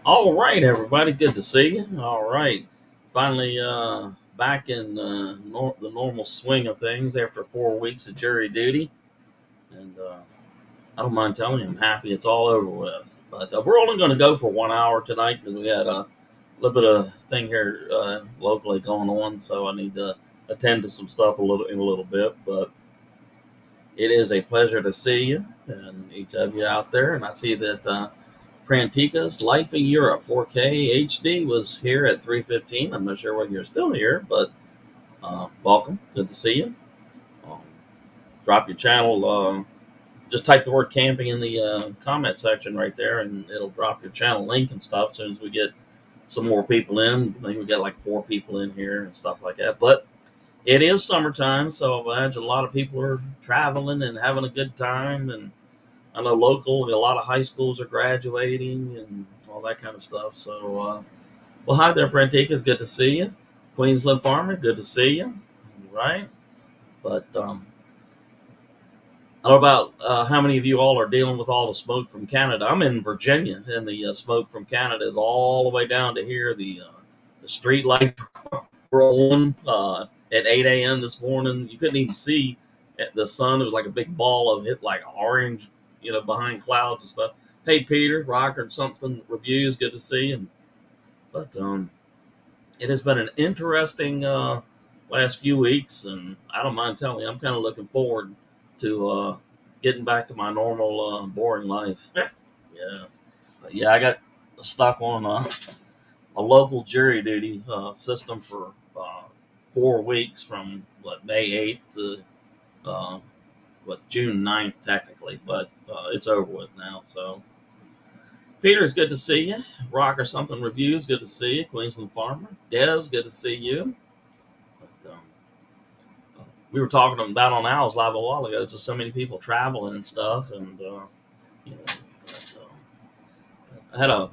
All right, everybody. Good to see you. All right. Finally back in the normal swing of things after 4 weeks of jury duty. And I don't mind telling you, I'm happy it's all over with. But we're only going to go for 1 hour tonight because we had a little bit of thing here locally going on. So I need to attend to some stuff in a little bit. But it is a pleasure to see you and each of you out there. And I see that Prantika's Life in Europe 4K HD was here at 3:15. I'm not sure whether you're still here, but welcome. Good to see you. Um, drop your channel. Just type the word camping in the comment section right there, and it'll drop your channel link and stuff. As soon as we get some more people in, I think we got like 4 people in here and stuff like that. But it is summertime, so I imagine a lot of people are traveling and having a good time. And I know local, a lot of high schools are graduating and all that kind of stuff. So, well, hi there, Prantika. It's good to see you. Queensland Farmer, good to see you. Right? But I don't know about how many of you all are dealing with all the smoke from Canada. I'm in Virginia, and the smoke from Canada is all the way down to here. The street lights were on at 8 a.m. this morning. You couldn't even see the sun. It was like a big ball of hit, like orange, behind clouds and stuff. Hey, Peter, Rocker, something reviews. Good to see you. But it has been an interesting last few weeks, and I don't mind telling you, I'm kind of looking forward to getting back to my normal boring life. Yeah, but yeah, I got stuck on a local jury duty system for 4 weeks from May 8th to uh, June 9th technically, but it's over with now. So Peter, it's good to see you. Rock or something reviews, good to see you. Queensland Farmer, Des, good to see you. But, we were talking about on Owls Live a while ago. Just so many people traveling and stuff, and you know, but, I had a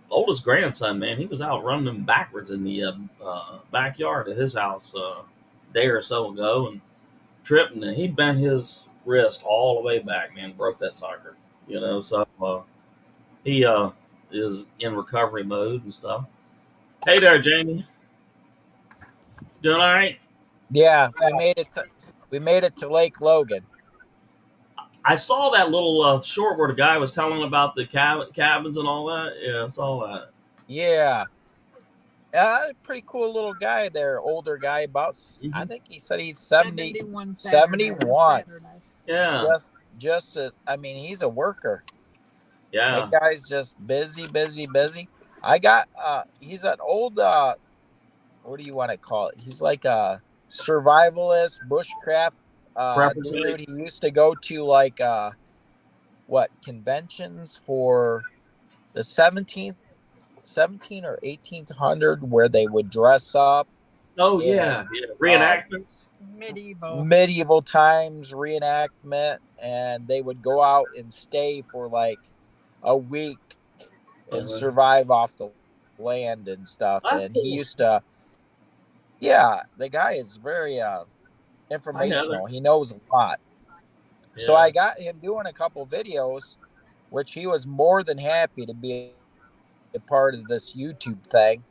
oldest grandson. Man, he was out running them backwards in the backyard of his house a day or so ago, and tripped, and he bent his wrist all the way back. Man, broke that sucker. So he is in recovery mode and stuff. Hey there, Jamie. Doing all right? Yeah, we made it to Lake Logan. I saw that little short where the guy was telling about the cabins and all that. Yeah, I saw that. Yeah, pretty cool little guy there, older guy, I Hmm. think he said he's 71. Yeah, I mean, he's a worker. That yeah. guy's just busy, busy, busy. He's an old what do you want to call it? He's like a survivalist, bushcraft Prepper dude. type. He used to go to like what conventions for the 17 or 1800 where they would dress up Oh in yeah, yeah. uh, Reenactments. medieval times reenactment, and they would go out and stay for like a week and Uh, survive off the land and stuff. that's And he cool. used to, yeah, the guy is very I know that. informational. He knows a lot. So Yeah. I got him doing a couple videos, which he was more than happy to be a part of this YouTube thing.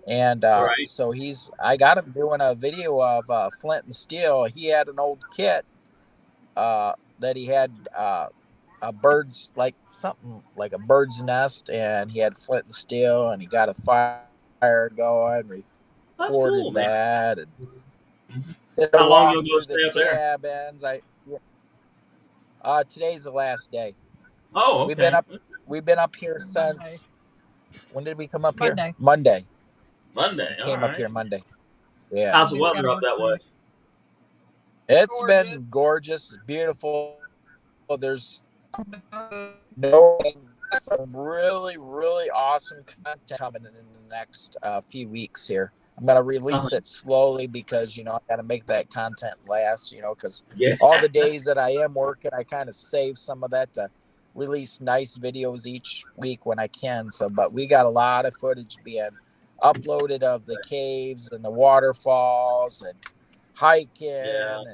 And Right. so I got him doing a video of Flint and Steel. He had an old kit that he had a bird's like something like a bird's nest, and he had Flint and Steel, and he got a fire going, That's cool, recorded man. that, and Mhm. did a How long you walk gonna through the stay up there? cabins. Today's the last day. Oh, We've been okay. up we've been up here since when did we come up here? Monday. Monday. Monday. We All came up right. here Monday. Yeah. How's the weather up that way? It's been gorgeous, it's beautiful. There's no some really, really awesome content coming in the next few weeks here. I'm gonna Uh, release it slowly because I gotta make that content last. Because yeah. all the days that I am working, I kind of save some of that to release nice videos each week when I can. So, but we got a lot of footage being uploaded of the caves and the waterfalls and hiking Yeah.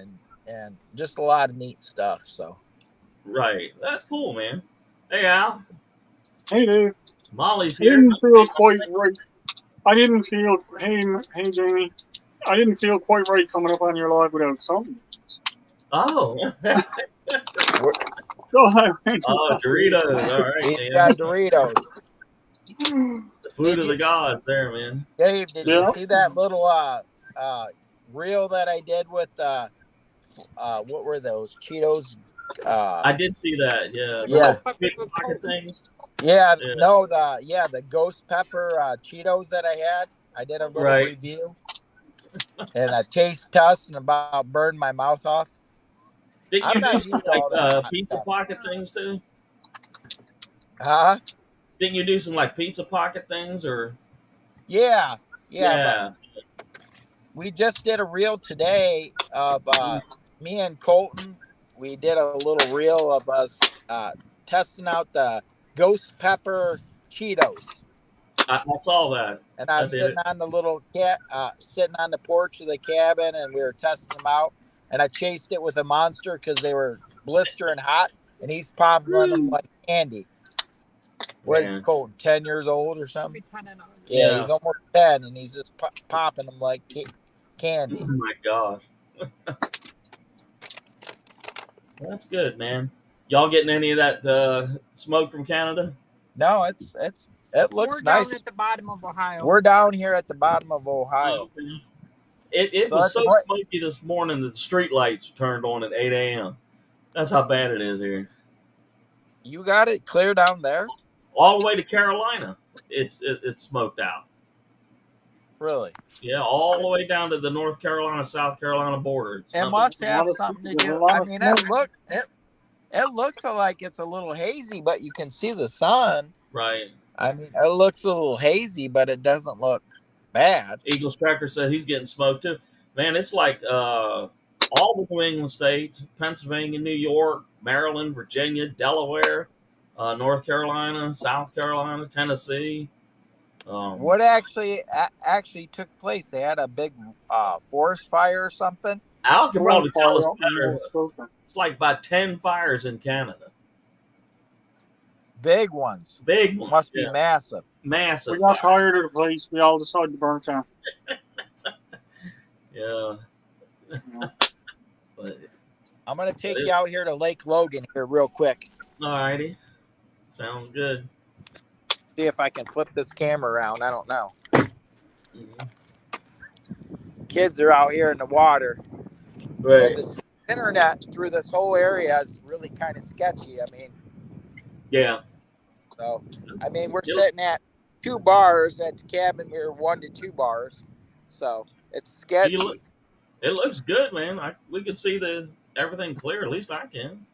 and just a lot of neat stuff. So Right. That's cool, man. Hey, Al. Hey, Dave. Molly's I here. didn't feel quite right. I didn't feel, hey Jamie, I didn't feel quite right coming up on your live without something. Oh. So I went and Oh, got Doritos. All right, He's man. got Doritos. The food of the gods there, man. Dave, did Yeah. you see that little reel that I did with what were those Cheetos? I did see that. Yeah. The Yeah. little pocket things. Yeah, Yeah. no, the ghost pepper Cheetos that I had. I did a little Right. review, and I taste test and about burned my mouth off. Didn't I'm you not do used some to all that like hot pizza stuff. pocket things too? Huh? Didn't you do some like pizza pocket things or? Yeah. Yeah. But we just did a reel today of me and Colton. We did a little reel of us testing out the ghost pepper Cheetos. I saw that. And I was sitting on the little sitting on the porch of the cabin, and we were testing them out. And I chased it with a monster because they were blistering hot, and he's popping them like candy. What is Colton, 10 years old or something? Yeah, he's almost 10, and he's just popping them like candy. Oh my gosh. That's good, man. Y'all getting any of that smoke from Canada? No, it looks We're nice. down at the bottom of Ohio. We're down here at the bottom of Ohio. It was so smoky this morning that the street lights turned on at 8 a.m. That's how bad it is here. You got it clear down there? All the way to Carolina, it's smoked out. Really? Yeah, all the way down to the North Carolina, South Carolina border. It must have something to do. I mean, it looks like it's a little hazy, but you can see the sun. Right. I mean, it looks a little hazy, but it doesn't look bad. Eagles Tracker said he's getting smoked too. Man, it's like all the New England states, Pennsylvania, New York, Maryland, Virginia, Delaware, North Carolina, South Carolina, Tennessee. What actually took place? They had a big forest fire or something? Al can probably tell us better. It's like about 10 fires in Canada. Big ones. Big ones. Must be massive. Massive. We got tired of the place. We all decided to burn it down. Yeah. But I'm going to take you out here to Lake Logan here real quick. All righty. Sounds good. See if I can flip this camera around. I don't know. Mm-hmm. Kids are out here in the water. Right. And the internet through this whole area is really kind of sketchy. I mean, yeah. So, I mean, we're sitting at 2 bars at the cabin. We're 1 to 2 bars. So it's sketchy. It looks good, man. We can see everything clear. At least I can.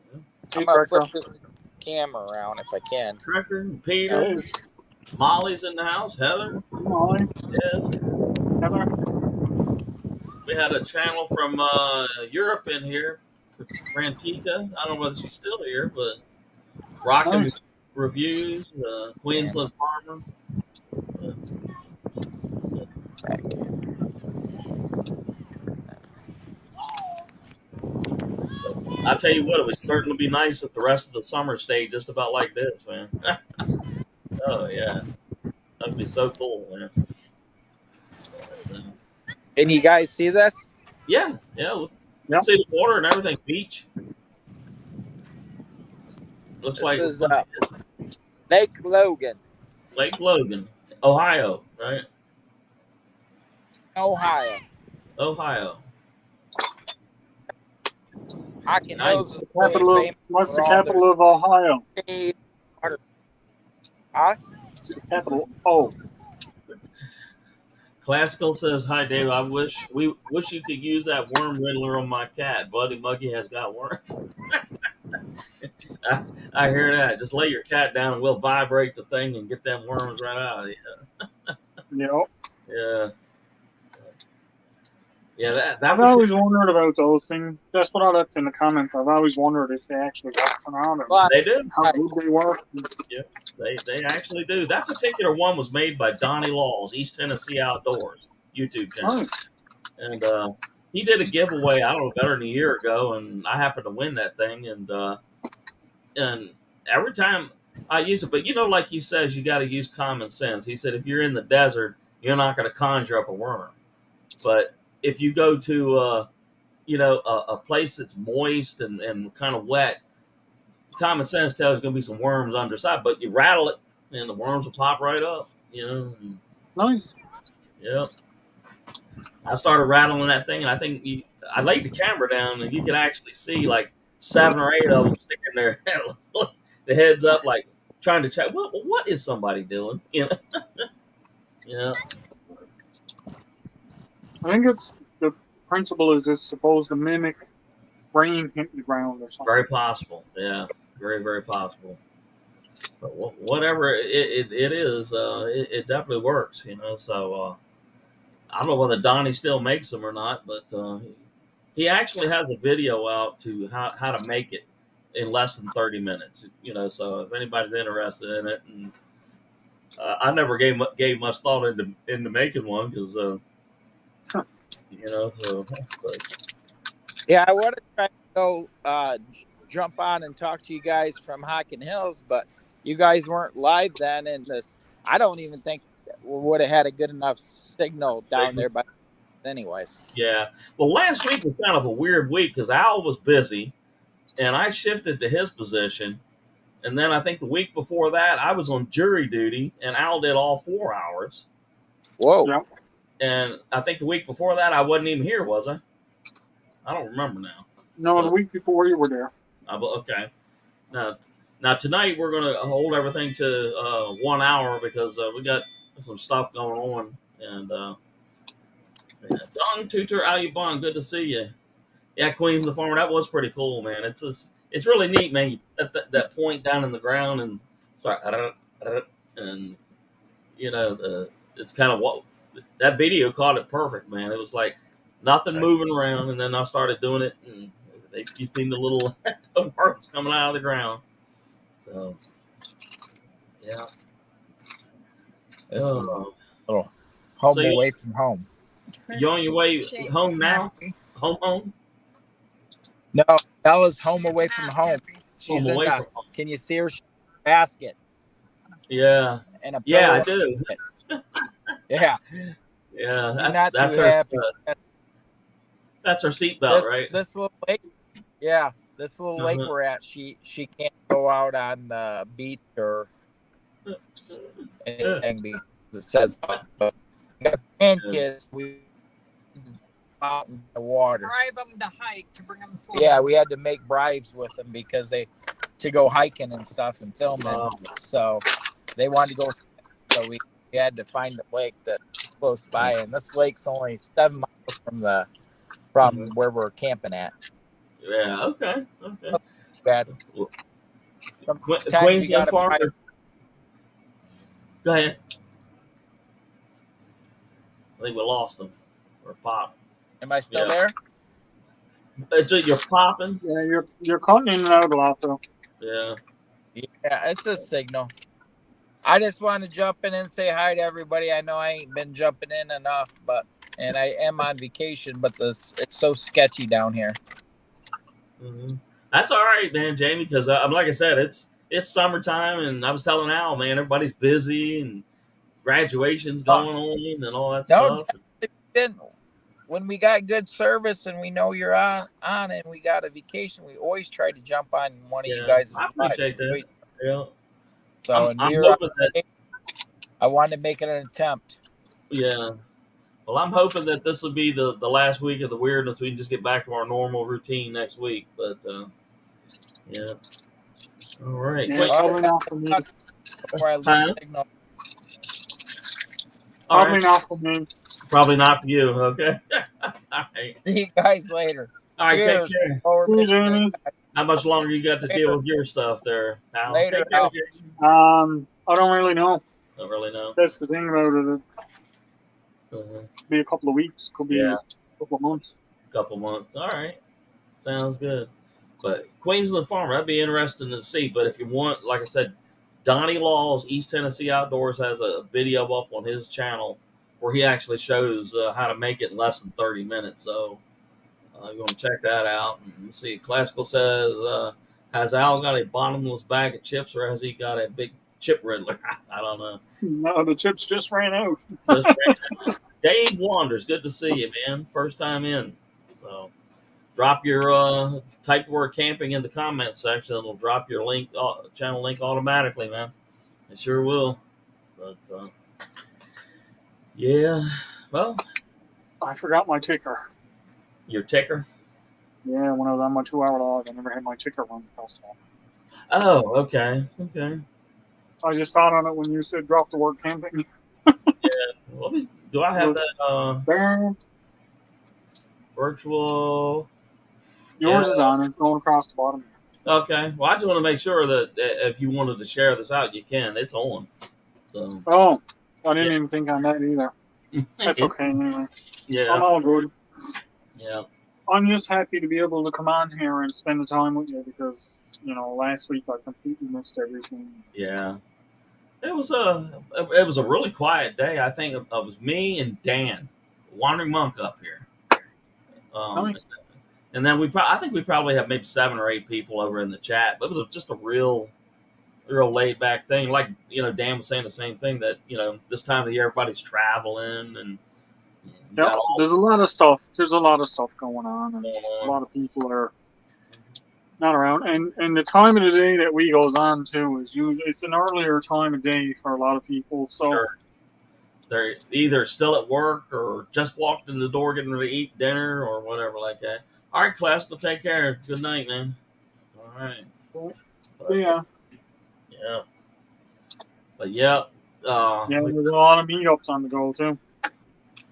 I'm going to flip this camera around if I can. Trekker, Peter, Molly's in the house. Heather. Molly. Yes. Heather. We had a channel from Europe in here. Frantica. I don't know whether she's still here, but Rockin' Reviews, Queensland Farmer. I tell you what, it would certainly be nice if the rest of the summer stayed just about like this, man. Oh yeah, that'd be so cool, man. Can you guys see this? Yeah. See the water and everything. Beach. Looks like this is Lake Logan. Lake Logan, Ohio, right? Ohio. Hocking Hills is what's the capital of Ohio? Huh? The capital. Oh. Classical says, "Hi Dave. We wish you could use that worm riddler on my cat. Bloody Muggy has got worms." I hear that. Just lay your cat down and we'll vibrate the thing and get them worms right out of you. Yep. Yeah. I've always wondered about those things. That's what I left in the comments. I've always wondered if they actually got phenomenal. They do. How good they were. Yeah, they actually do. That particular one was made by Donnie Laws, East Tennessee Outdoors YouTube channel, and he did a giveaway. I don't know, better than a year ago, and I happened to win that thing. And every time I use it, but like he says, you got to use common sense. He said if you're in the desert, you're not going to conjure up a worm. But if you go to a place that's moist and kind of wet, common sense tells there's going to be some worms underside. But you rattle it, and the worms will pop right up. Nice. Yeah. I started rattling that thing, and I think I laid the camera down, and you could actually see like 7 or 8 of them sticking there, the heads up, like trying to check. What is somebody doing? Yeah. I think it's the principle is it's supposed to mimic rain hitting the ground or something. Very possible. Yeah. Very, very possible. But whatever it is, it definitely works. So I don't know whether Donnie still makes them or not, but he actually has a video out to how to make it in less than 30 minutes. So if anybody's interested in it, and I never gave much thought into making one because Yeah, I want to try to go jump on and talk to you guys from Hockin Hills, but you guys weren't live then, and I don't even think we would have had a good enough signal down there. But anyways, yeah. Well, last week was kind of a weird week because Al was busy, and I shifted to his position. And then I think the week before that, I was on jury duty, and Al did all 4 hours. Whoa. Yeah. And I think the week before that, I wasn't even here, was I? I don't remember now. No, the week before you were there. Okay. Now tonight we're going to hold everything to 1 hour because we got some stuff going on. And Don Tutor, Al Yubon, good to see you. Yeah, Queens the Farmer, that was pretty cool, man. It's really neat, man. That point down in the ground and and it's kind of what that video caught it perfect, man. It was like nothing moving around, and then I started doing it, and you seen the little worms coming out of the ground. So, yeah. This is a little home away from home. You on your way home now? Home? No, Bella's home away from home. She's home away in from home. Can you see her basket? Yeah. And a yeah, I do. Yeah. Yeah. That's her. That's her seatbelt, right? This little lake. Yeah, this little lake we're at. She can't go out on the beach or anything because it says. But we got grandkids. We out in the water. Bribe them to hike to bring them swimming. Yeah, we had to make bribes with them because to go hiking and stuff and filming. So they wanted to go. So we had to find a lake that's close by, and this lake's only 7 miles from where we're camping at. Yeah. Okay. Bad. Queensland Farmer. Go ahead. I think we lost them. Or popped. Am I still there? You're popping. Yeah, you're cutting in and out a lot though. Yeah. Yeah, it's a signal. I just want to jump in and say hi to everybody. I know I ain't been jumping in enough, and I am on vacation, but it's so sketchy down here. Mm-hmm. That's all right, man, Jamie. Because like I said, it's summertime, and I was telling Al, man, everybody's busy and graduations going on and all that stuff. When we got good service and we know you're on and we got a vacation, we always try to jump on one of you guys' I appreciate that. Yeah. So I'm hoping that I wanted to make it an attempt. Yeah. Well, I'm hoping that this will be the last week of the weirdness. We can just get back to our normal routine next week. But yeah. All right. Yeah, probably not for me. Probably not for me. Probably not for you. Okay. All right. See you guys later. All right. Cheers. Take care. How much longer you got to deal with your stuff there, Al? Later. I don't really know. Don't really know. That's the thing about it. Be a couple of weeks. Could be a couple of months. All right. Sounds good. But Queensland Farmer, that'd be interesting to see. But if you want, like I said, Donnie Laws, East Tennessee Outdoors has a video up on his channel where he actually shows how to make it in less than 30 minutes. So you want to check that out and see. Classical says Has Al got a bottomless bag of chips, or has he got a big chip riddler? I don't know. No, the chips just ran out. Just Dave Wanders, good to see you, man. First time in. So drop your type the word camping in the comment section. It'll drop your link, channel link automatically, man. It sure will. But yeah, well, I forgot my ticker. your ticker. Yeah, when I was on my 2-hour log, I never had my ticker run across all. Oh, okay. I just thought on it when you said drop the word camping. Let me. Do I have that There, virtual? yours Yeah. is on it, going across the bottom. Okay. Well, I just want to make sure that if you wanted to share this out, you can. It's on. So. Oh, I didn't even think on that either. That's Yeah. okay anyway. I'm Yeah. all good. Yeah. I'm just happy to be able to come on here and spend the time with you because, last week I completely missed everything. Yeah. It was a really quiet day. I think it was me and Dan, Wandering Monk, up here. Nice. And then I think we probably have maybe 7 or 8 people over in the chat. But it was just a real laid back thing. Like Dan was saying the same thing that this time of the year everybody's traveling and you Yep, got all there's a lot of stuff. There's a lot of stuff going on, and going a on. lot of people are not around. And the time of the day that we goes on to is usually it's an earlier time of day for a lot of people. So Sure. They're either still at work or just walked in the door getting ready to eat dinner or whatever like that. All right, class, we'll take care. Good night, man. All right. see ya. Yeah. But yeah. Yeah, there's a lot of meetups on the go too.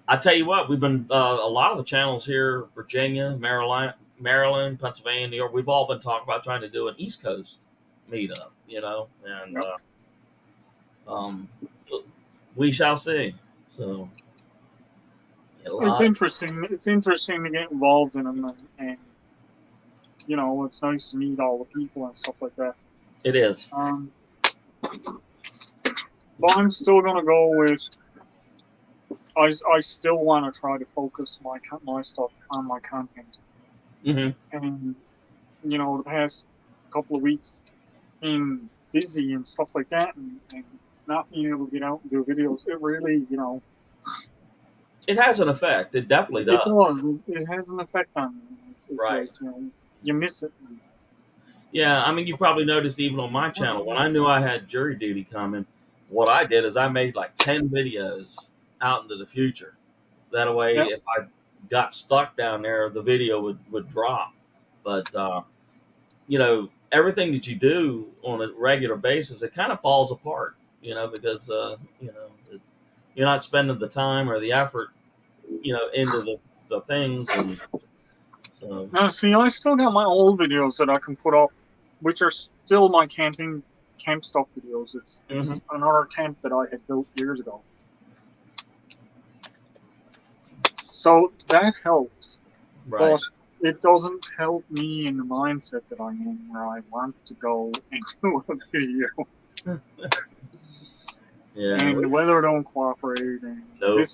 I tell you what, we've been a lot of the channels here, Virginia, Maryland, Pennsylvania, New York. We've all been talking about trying to do an East Coast meetup, and we shall see. So It's interesting. It's interesting to get involved in them, and it's nice to meet all the people and stuff like that. It is. But I'm still gonna go with. I still want to try to focus my stuff on my content. Mm-hmm. And the past couple of weeks being busy and stuff like that, and not being able to get out and do videos, it really, It has an effect. It definitely it does. does. It has an effect on me. It's Right. like, you miss it. Yeah, I mean, you probably noticed even on my channel when I knew I had jury duty coming, what I did is I made like 10 videos out into the future. That way, Yep. if I got stuck down there, the video would drop. But everything that you do on a regular basis, it kind of falls apart. Because you're not spending the time or the effort, into the things, and so Now, see, I still got my old videos that I can put up, which are still my camp stuff videos. It's another camp that I had built years ago. So that helps, right. but it doesn't help me in the mindset that I'm in where I want to go and do a video. Yeah. And the weather don't cooperate, and Nope.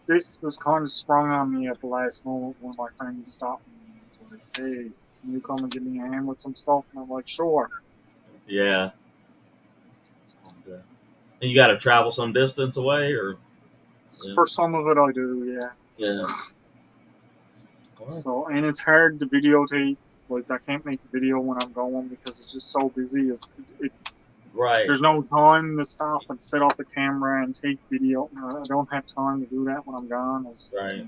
this was kind of sprung on me at the last moment when my friends stopped me and was like, "Hey, can you come and give me a hand with some stuff?" And I'm like, "Sure." Yeah. And you got to travel some distance away, or yeah. For some of it, I do, yeah. Yeah. So, and it's hard to videotape. Like, I can't make a video when I'm going because it's just so busy. Right. There's no time to stop and set up a camera and take video. I don't have time to do that when I'm gone. Right.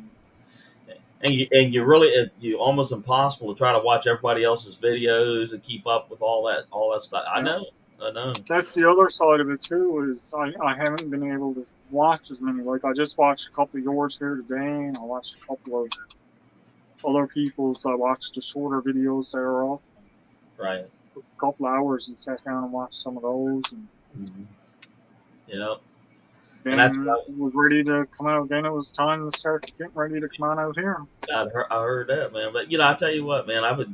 And you really almost impossible to try to watch everybody else's videos and keep up with all that stuff. I know. That's the other side of it too. Is I haven't been able to watch as many. Like, I just watched a couple of yours here today, and I watched a couple of other people's. I watched the shorter videos that are up. Right. A couple of hours and sat down and watched some of those. And yeah. then it was ready to come out. Then it was time to start getting ready to come on out here. I heard that, man. But I tell you what, man, I would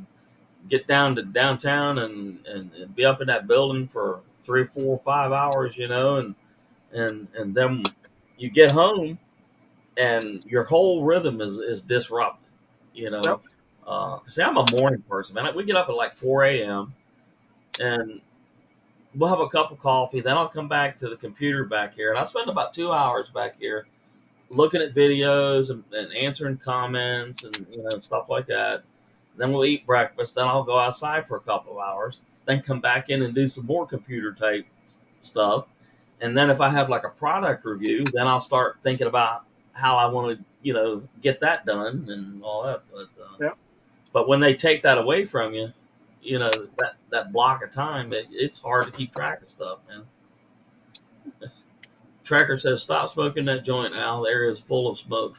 get down to downtown and be up in that building for 3, 4, 5 hours, and then you get home and your whole rhythm is disrupted, Yep. See, I'm a morning person, man. We get up at like 4 a.m. and we'll have a cup of coffee. Then I'll come back to the computer back here, and I spend about 2 hours back here looking at videos and answering comments and stuff like that. Then we'll eat breakfast. Then I'll go outside for a couple of hours. Then come back in and do some more computer type stuff. And then if I have like a product review, then I'll start thinking about how I want to get that done and all that. But when they take that away from you, that block of time, it's hard to keep track of stuff, man. Tracker says, "Stop smoking that joint, Al. The area is full of smoke."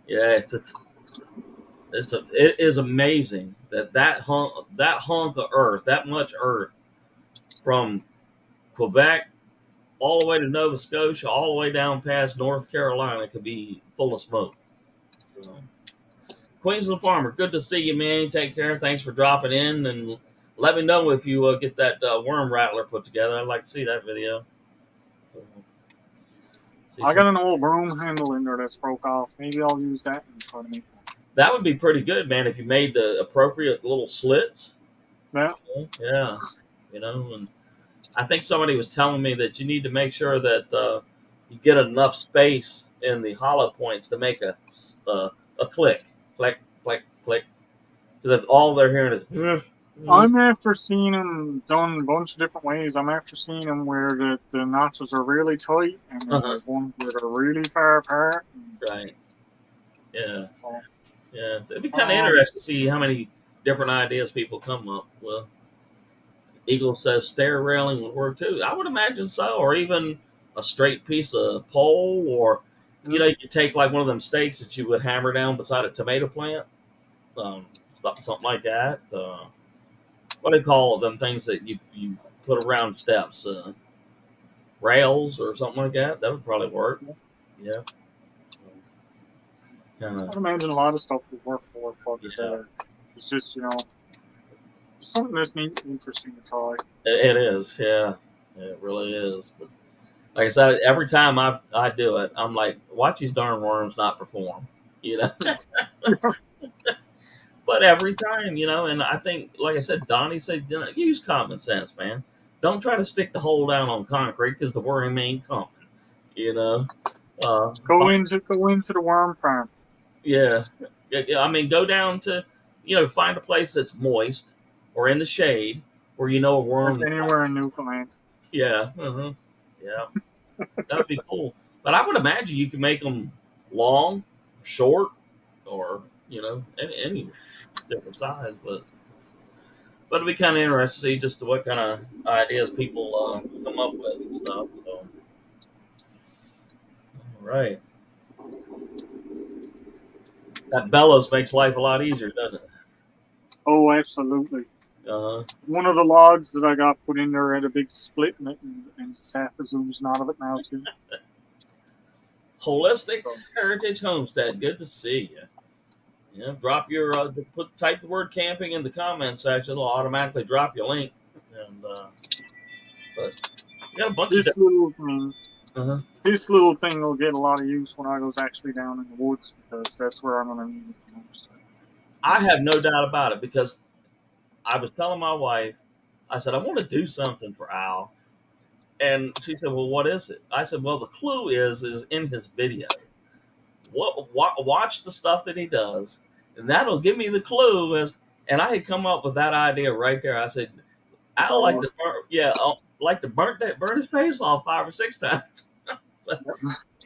Yeah, it is amazing that hunk of earth, that much earth, from Quebec all the way to Nova Scotia, all the way down past North Carolina, could be full of smoke. So, Queensland Farmer, good to see you, man. Take care. Thanks for dropping in, and let me know if you get that worm rattler put together. I'd like to see that video. So, I got an old broom handle in there that's broke off. Maybe I'll use that and try to make one. That would be pretty good, man, if you made the appropriate little slits. Yeah. Yeah. And I think somebody was telling me that you need to make sure that you get enough space in the hollow points to make a click, click, click, click. Because if all they're hearing is... I'm after seeing them done a bunch of different ways. I'm after seeing them where the notches are really tight, and then there's ones where they're really far apart. Right. Yeah. So, yeah. So it'd be kind of interesting to see how many different ideas people come up with. Eagle says stair railing would work too. I would imagine so, or even a straight piece of pole, or you could take like one of them stakes that you would hammer down beside a tomato plant, something like that. What do they call them things that you put around steps? Rails or something like that. That would probably work. Yeah. I'd imagine a lot of stuff would work for it, but it's just something that's neat and interesting to try. It is, yeah. It really is. But like I said, every time I do it, I'm like, watch these darn worms not perform. But every time, and I think, like I said, Donnie said, use common sense, man. Don't try to stick the hole down on concrete because the worm ain't coming. Go into the worm farm. Yeah. I mean, go down to, find a place that's moist or in the shade where a worm. Anywhere in Newfoundland. Yeah. Uh-huh. Yeah. That would be cool. But I would imagine you can make them long, short, or any different size. But it'd be kind of interesting to see just what kind of ideas people come up with and stuff. So, all right. That bellows makes life a lot easier, doesn't it? Oh, absolutely. Uh-huh. One of the logs that I got put in there had a big split in it, and sap is oozing out of it now, too. Holistic Heritage Homestead. Good to see you. Yeah, drop your type the word camping in the comment section. It'll automatically drop your link. And but you got a bunch this of little thing. Uh-huh. This little thing will get a lot of use when I goes actually down in the woods, because that's where I'm going to need it the most. I have no doubt about it, because I was telling my wife, I said, I want to do something for Al. And she said, well, what is it? I said, well, the clue is in his video. Watch the stuff that he does, and that'll give me the clue. And I had come up with that idea right there. I said, I'd like to burn his face off 5 or 6 times. So,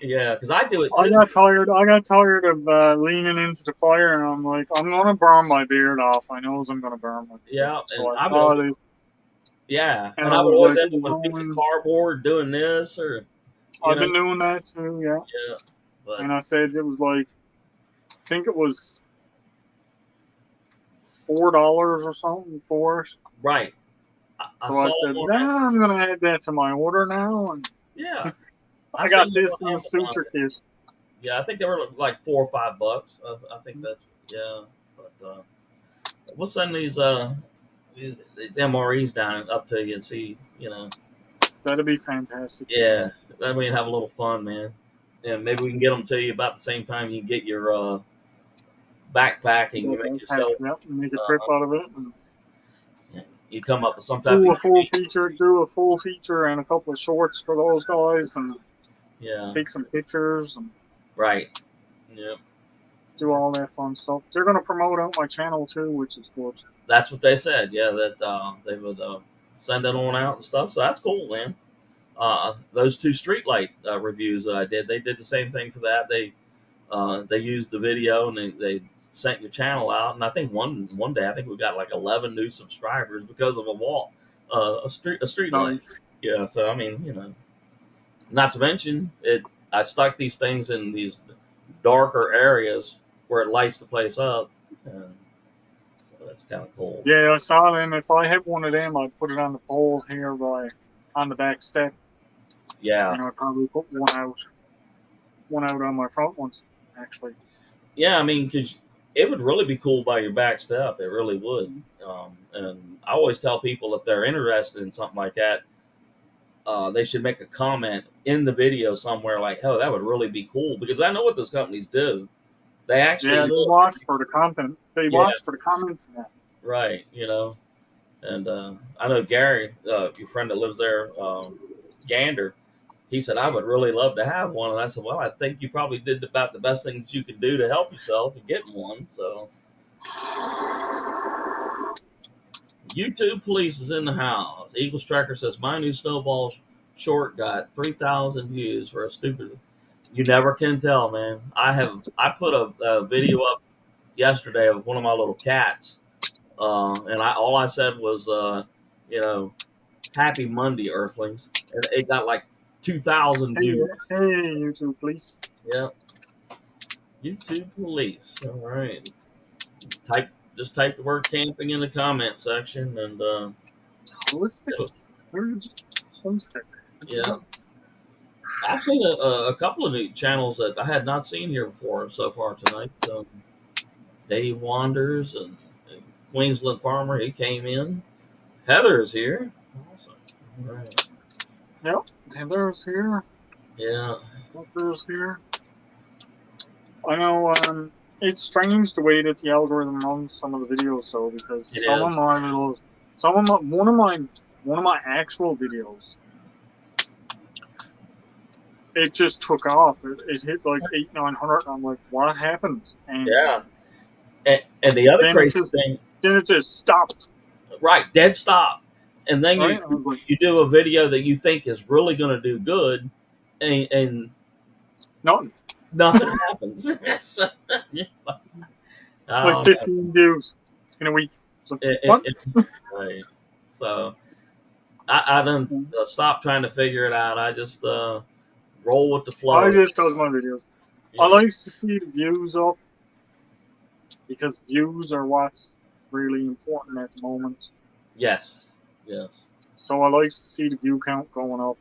yeah, because I do it too. I got tired of leaning into the fire, and I'm like, I'm gonna burn my beard off. I know I'm gonna burn my beard. Yeah, so and I would always end up with a piece of cardboard doing this, or I've been doing that too. Yeah. Yeah. But, and I said it was like, I think it was $4 or something for it. Right. So I said, I'm gonna add that to my order now, and yeah. I got this in the suture kit. Yeah, I think they were like $4 or $5. I think that's But we'll send these MREs down up to you and see. That'd be fantastic. Yeah, that way you have a little fun, man. Yeah, maybe we can get them to you about the same time you get your backpack and you make yourself. Yep, make a trip out of it. And you come up with some type do of a full feature and a couple of shorts for those guys, and yeah, take some pictures and right, yeah. do all that fun stuff. They're gonna promote out my channel too, which is good. That's what they said. Yeah, that they would send it on out and stuff. So that's cool, man. Those two streetlight reviews that I did, they did the same thing for that. They used the video and they sent your channel out. And I think one day I think we got like 11 new subscribers because of a wall, a street light. Nice. Yeah. So I mean, you know, not to mention it. I stuck these things in these darker areas where it lights the place up. And so that's kind of cool. Yeah, I saw them. If I had one of them, I'd put it on the pole here on the back step. Yeah. And I'd probably put one out on my front ones, actually. Yeah, I mean, because it would really be cool by your back step. It really would. And I always tell people if they're interested in something like that, they should make a comment in the video somewhere like, "Oh, that would really be cool." Because I know what those companies do. They actually Yeah, they watch for the content. They Yeah. watch for the comments in that. right, you know. And I know Gary, your friend that lives there, Gander. He said, I would really love to have one. And I said, well, I think you probably did about the best things you could do to help yourself in getting one. So, YouTube Police is in the house. Eagles Tracker says, my new Snowball short got 3,000 views for a stupid. You never can tell, man. I put a video up yesterday of one of my little cats. And all I said was, you know, happy Monday, Earthlings. And it got like 2,000 Hey, views. YouTube, please. Yeah. YouTube Police. All right. Just type the word camping in the comment section and Holistic. Where's holistic? yeah. I've seen a couple of new channels that I had not seen here before so far tonight. Dave Wanders and Queensland Farmer, he came in. Heather is here. Awesome. All right. Yep. Heather's here. Yeah. Heather's here. I know. It's strange the way that the algorithm runs some of the videos, though, because It is. one of my actual videos, it just took off. It hit like 800-900. I'm like, what happened? And Yeah. And the other Then crazy it's just- thing, then it just stopped. right, dead stop. And then Right? I was like, you do a video that you think is really going to do good, and nothing. nothing happens. So, yeah. Like 15 views in a week. So, what? Right. So I done stopped trying to figure it out. I just roll with the flow. I just does my videos. Yeah. I like to see the views up because views are what's really important at the moment. Yes. Yes. So I like to see the view count going up.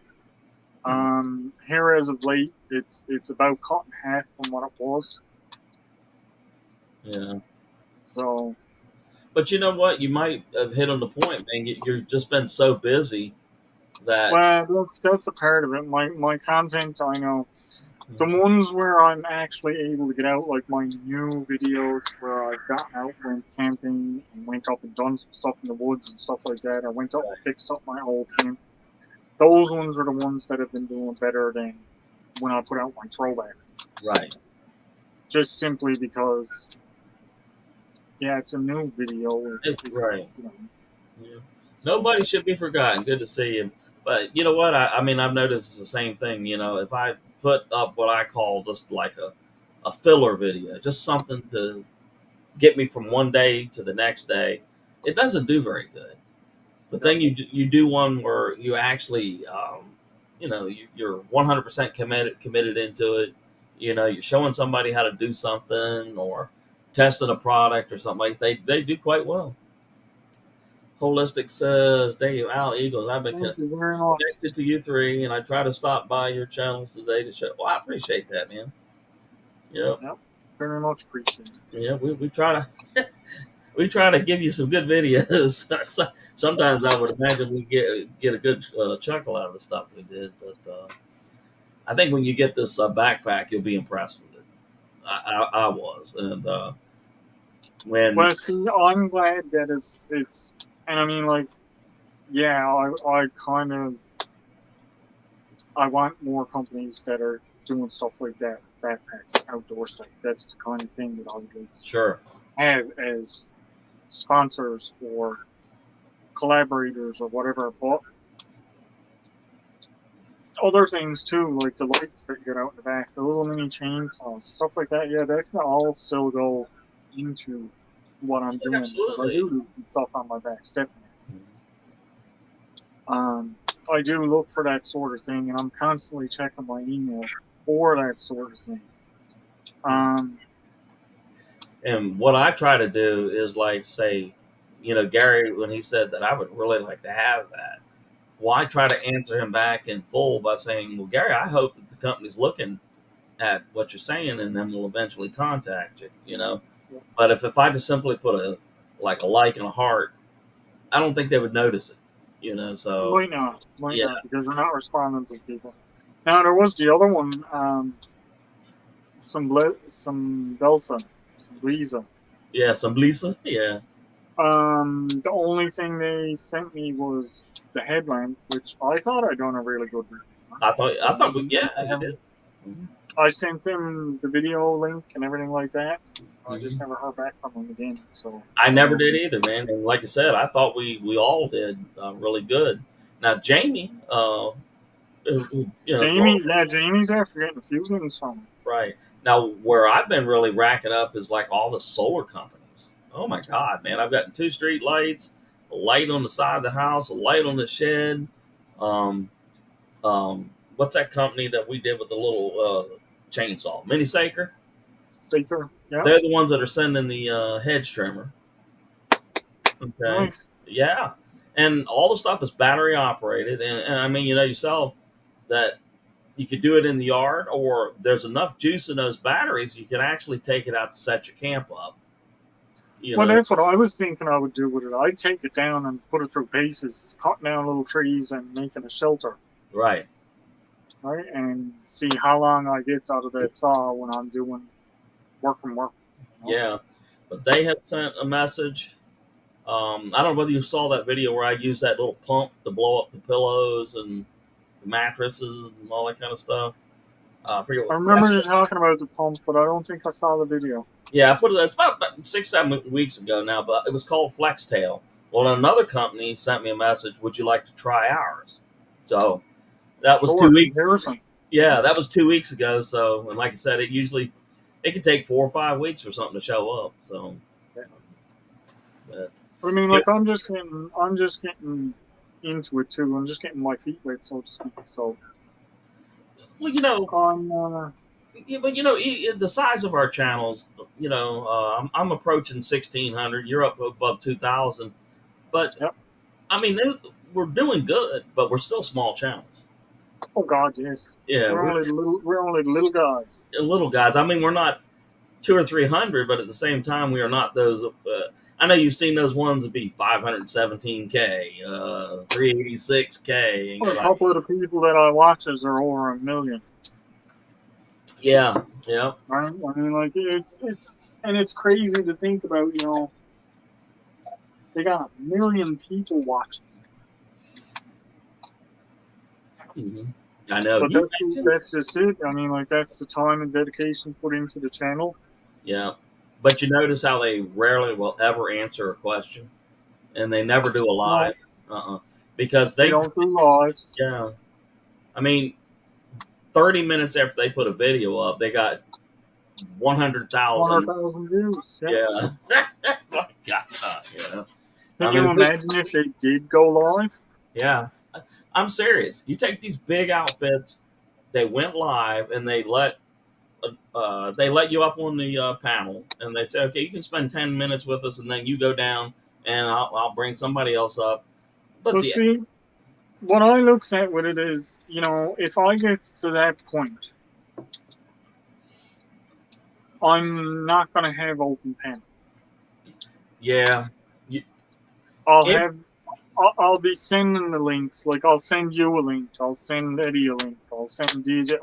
Here as of late, it's about cut in half from what it was. Yeah. So But you know what? You might have hit on the point, man. You've just been so busy that well, that's a part of it. My content, I know. The ones where I'm actually able to get out, like my new videos where I've gotten out, went camping, and went up and done some stuff in the woods and stuff like that. I went up and fixed up my old camp. Those ones are the ones that have been doing better than when I put out my throwback. right. Just simply because, yeah, it's a new video. Right. You know, Yeah. Nobody should be forgotten. Good to see you. But you know what? I mean, I've noticed it's the same thing. You know, if I put up what I call just like a filler video, just something to get me from one day to the next day, it doesn't do very good. But then you do one where you actually, you know, you're 100% committed into it. You know, you're showing somebody how to do something or testing a product or something like that. They do quite well. Holistic says, Dave, Al Eagles, I've been thank you very much. connected to you three, and I try to stop by your channels today to show. Well, I appreciate that, man. Yep. Very much appreciated. Yeah, we try to we try to give you some good videos. Sometimes I would imagine we get a good chuckle out of the stuff we did, but I think when you get this backpack, you'll be impressed with it. I was, and when Well, see, I'm glad that it's, and I mean, like, yeah, I want more companies that are doing stuff like that, backpacks, outdoor stuff. That's the kind of thing that I would like to Sure. have as sponsors or collaborators or whatever. But other things too, like the lights that get out in the back, the little mini chainsaws, stuff like that. Yeah, that can all still go into what I'm doing because I Absolutely. do stuff on my back step. I do look for that sort of thing, and I'm constantly checking my email for that sort of thing. And what I try to do is like say, Gary, when he said that I would really like to have that, well, I try to answer him back in full by saying, well, Gary, I hope that the company's looking at what you're saying and then will eventually contact you. But if I just simply put a like and a heart, I don't think they would notice it. So Might not, yeah, because they're not responding to people. Now there was the other one, some Delta, some Lisa. yeah, some Lisa, yeah. The only thing they sent me was the headlamp, which I thought I'd done a really good review. Yeah, you did. I sent them the video link and everything like that. I just Mhm. never heard back from them again. So I never did either, man. And like I said, I thought we all did really good. Now Jamie, Jamie, yeah, Jamie's after getting a few things from him. right now where I've been really racking up is like all the solar companies. Oh my God, man! I've got 2 street lights, a light on the side of the house, a light on the shed. Um, what's that company that we did with the little chainsaw? Mini Saker. Saker, yeah, They're the ones that are sending the hedge trimmer. Okay. nice. Yeah. And all the stuff is battery operated. And I mean, yourself that you could do it in the yard, or there's enough juice in those batteries, you can actually take it out to set your camp up. Well, that's what I was thinking I would do with it. I'd take it down and put it through paces, cutting down little trees and making a shelter, Right. right? And see how long I get out of that saw when I'm doing work. Yeah. But they have sent a message. I don't know whether you saw that video where I used that little pump to blow up the pillows and the mattresses and all that kind of stuff. I forget I what. remember you talking about the pump, but I don't think I saw the video. Yeah, I put it. It's about 6, 7 weeks ago now, but it was called FlexTail. Well, another company sent me a message. Would you like to try ours? So that was Sure, 2 weeks. comparison. Yeah, that was 2 weeks ago. So, and like I said, it can take 4 or 5 weeks for something to show up. So, but, I mean, like I'm just getting into it too. I'm just getting my feet wet, so to speak. So, well, yeah, but the size of our channels. I'm approaching 1,600. You're up above 2,000. But yep. I mean, we're doing good, but we're still small channels. Oh God, yes. Yeah, we're only little guys. Little guys. I mean, we're not 200 or 300, but at the same time, we are not those. I know you've seen those ones that be 517K, 386K. Well, a couple of the people that I watch are over 1 million. Yeah. Right. I mean, like it's crazy to think about. They got 1 million people watching. Mm-hmm. I know. But that's just it. I mean, like that's the time and dedication put into the channel. Yeah. But you notice how they rarely will ever answer a question, and they never do a live. Because they don't do lives. Yeah. I mean, 30 minutes after they put a video up, they got 100,000 views. Yeah. My God. Yeah. Can you imagine if they did go live? Yeah. I'm serious. You take these big outfits, they went live, and they let you up on the panel, and they say, okay, you can spend 10 minutes with us, and then you go down, and I'll bring somebody else up. But see, what I look at with it is, if I get to that point, I'm not going to have open panel. Yeah. I'll be sending the links. Like, I'll send you a link. I'll send Eddie a link. I'll send DJ.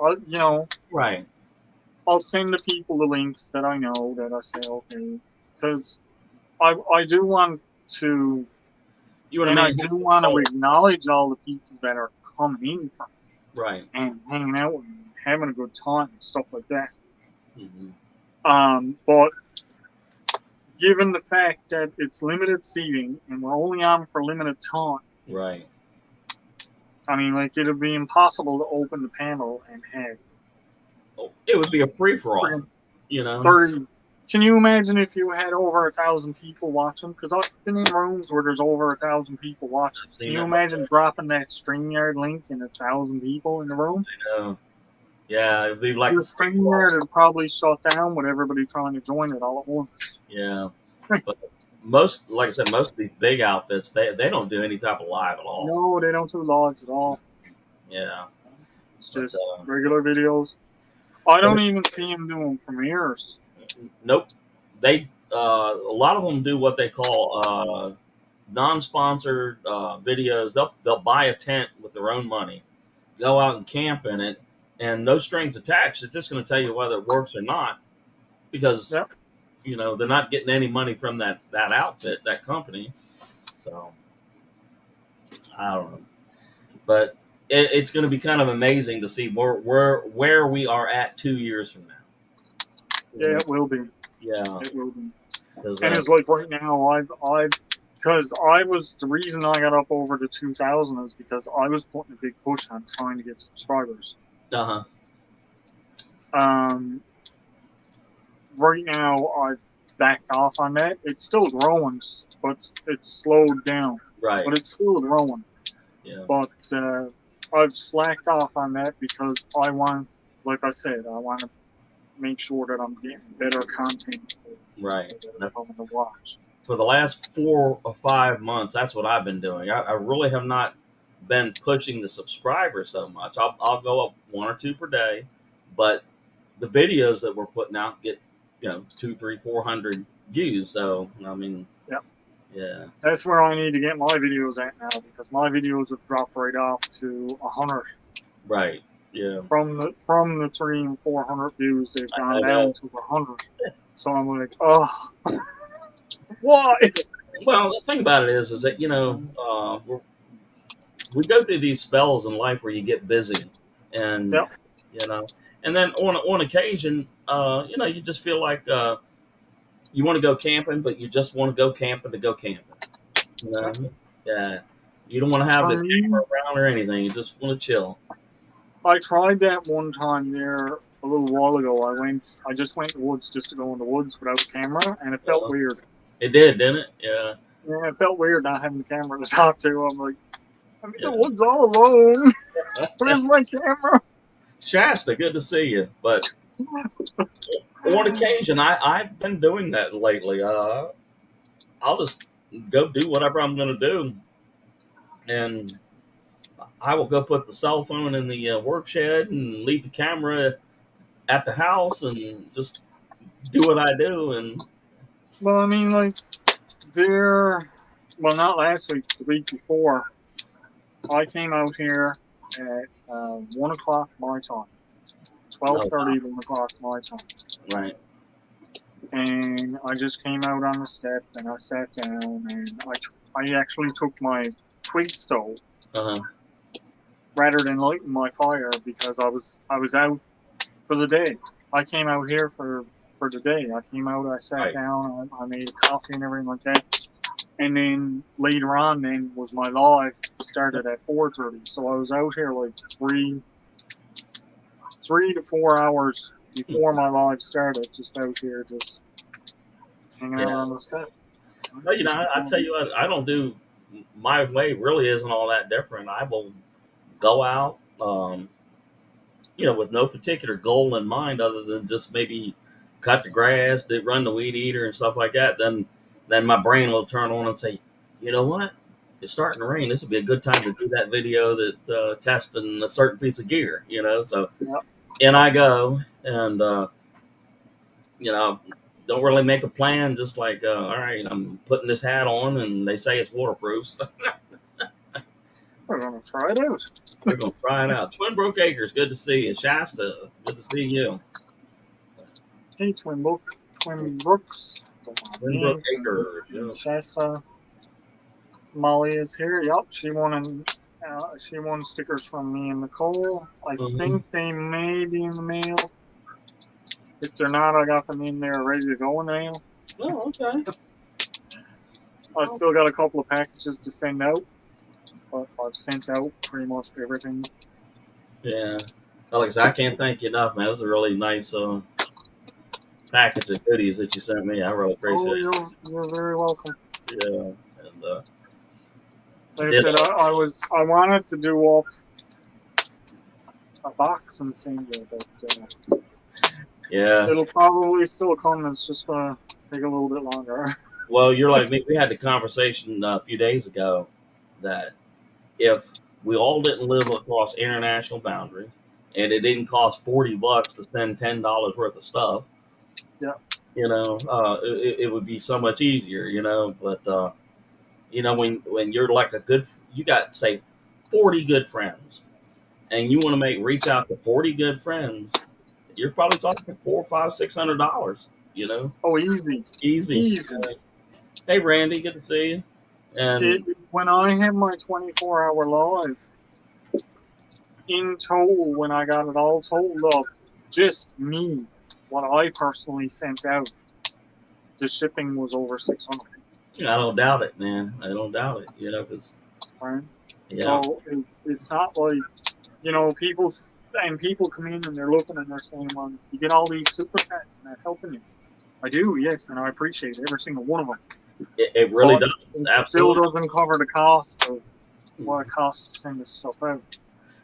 Right. I'll send the people the links that I know that I say, okay. Because I do want to You want And to I make do want to acknowledge all the people that are coming in from right. and hanging out and having a good time and stuff like that. Mm-hmm. But given the fact that it's limited seating and we're only on for limited time, Right. I mean, like, it'd be impossible to open the panel and have Oh, it would be a free for all. friggin' You know. 30. Can you imagine if you had over 1,000 people watching? Because I've been in rooms where there's over 1,000 people watching. I've seen Can you that imagine dropping that StreamYard link and 1,000 people in the room? Yeah, it'd be like The StreamYard would probably shut down with everybody trying to join it all at once. Yeah, but most, like I said, most of these big outfits, they don't do any type of live at all. No, they don't do logs at all. Yeah, It's But, just regular videos. I don't even see them doing premieres. nope. They a lot of them do what they call non-sponsored videos. They'll buy a tent with their own money, go out and camp in it, and no strings attached. They're just going to tell you whether it works or not, because Yep. you know they're not getting any money from that outfit, that company. So I don't know, but it's going to be kind of amazing to see where we are at 2 years from now. Yeah, it will be. Yeah, It will be. 'cause, And it's like right now, because the reason I got up over to 2,000 is because I was putting a big push on trying to get subscribers. uh-huh. Right now, I've backed off on that. It's still growing, but it's slowed down. Right. But it's still growing. Yeah. But I've slacked off on that because I want, like I said, I want to make sure that I'm getting better content Right. that I'm going to watch. For the last 4 or 5 months, that's what I've been doing. I really have not been pushing the subscribers so much. I'll go up 1 or 2 per day, but the videos that we're putting out get 200, 300, 400 views. So I mean, Yep. Yeah. That's where I need to get my videos at now, because my videos have dropped right off to 100. Right. Yeah. From the 300 and 400 views, they've gone I down to 100. So I'm like, oh, why? Well, the thing about it is that we go through these spells in life where you get busy, and Yep. and then on occasion, you just feel like you want to go camping, but you just want to go camping to go camping. Yeah. You don't want to have the camera around or anything. You just want to chill. I tried that one time there a little while ago. I just went in the woods just to go in the woods without a camera, and it felt weird. It did, didn't it? Yeah. Yeah, it felt weird not having the camera to talk to. I'm like, I'm in the woods all alone. Where's my camera? Shasta, good to see you. But on occasion, I've been doing that lately. I'll just go do whatever I'm going to do, and I will go put the cell phone in the work shed and leave the camera at the house and just do what I do. And well, I mean, like not last week, the week before, I came out here at 1 o'clock my time, 12:30 to 1 o'clock my time. Right. And I just came out on the step and I sat down and I actually took my twig stove rather than lighting my fire, because I was out for the day. I came out here for the day. I came out, I sat down, I made coffee and everything like that. And then later on then was my live, started at 4:30. So I was out here like 3 to 4 hours before my live started, just out here, just hanging out on the step. Well, I tell you what, I don't do, my way really isn't all that different. I will go out, with no particular goal in mind other than just maybe cut the grass, run the weed eater and stuff like that. Then my brain will turn on and say, you know what? It's starting to rain. This would be a good time to do that video that testing a certain piece of gear, So, and I go and, don't really make a plan. Just like, all right, I'm putting this hat on and they say it's waterproof. So we're going to try it out. We're going to try it out. Twin Brook Acres, good to see you. Shasta, good to see you. Hey, Twin Brooks. Twin Brook Acres. Shasta. Molly is here. Yep, she won stickers from me and Nicole. I Mhm. think they may be in the mail. If they're not, I got them in there ready to go in the mail. Oh, okay. I still got a couple of packages to send out, but I've sent out pretty much everything. Yeah. Alex, I can't thank you enough, man. It was a really nice package of goodies that you sent me. I really appreciate Oh, it. you're very welcome. Yeah. And Like I did said, I wanted to do up a box and send you, but yeah. it'll probably still come. It's just gonna take a little bit longer. Well, you're like me. We had the conversation a few days ago that if we all didn't live across international boundaries and it didn't cost $40 to send $10 worth of stuff, Yeah. it would be so much easier, But when you're like you got say 40 good friends, and you want to reach out to 40 good friends, you're probably talking $400, $500, $600. Oh, easy. Easy. Hey, Randy, good to see you. And When I had my 24-hour live, in total, when I got it all totaled up, just me, what I personally sent out, the shipping was over 600. I don't doubt it, man. I don't doubt it. Because Right? yeah, So it's not like, people come in and they're looking and they're saying, well, you get all these super chats and they're helping you. I do, yes, and I appreciate every single one of them. it really But does. it Absolutely. still doesn't cover the cost of what it costs to send this stuff out.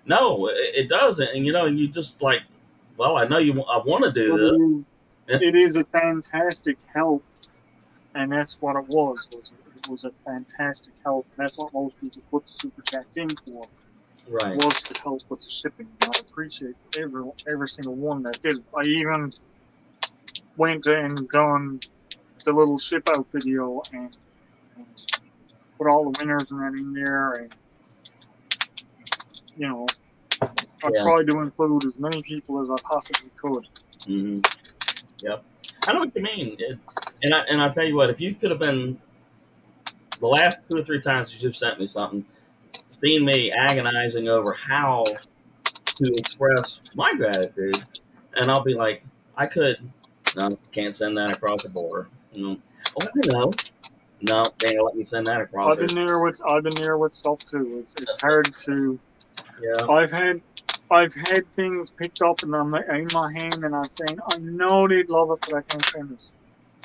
No, it doesn't. And you just like, well, I know I want to do this. It is a fantastic help, and that's what it was. It was a fantastic help. That's what most people put the super chats in for. Right. Was to help with the shipping. I appreciate every single one that did. I even went and done the little ship out video and put all the winners and that in there, and I tried to include as many people as I possibly could. Mm-hmm. Yep. I know what you mean. And I tell you what, if you could have been the last 2 or 3 times you've sent me something, seeing me agonizing over how to express my gratitude, and I'll be like, no, can't send that across the border. Oh, I know. No, they ain't let me send that across. I've been there with stuff too. It's hard to. Yeah. I've had things picked up and I'm in my hand and I'm saying, I know they'd love it, but I can't send this.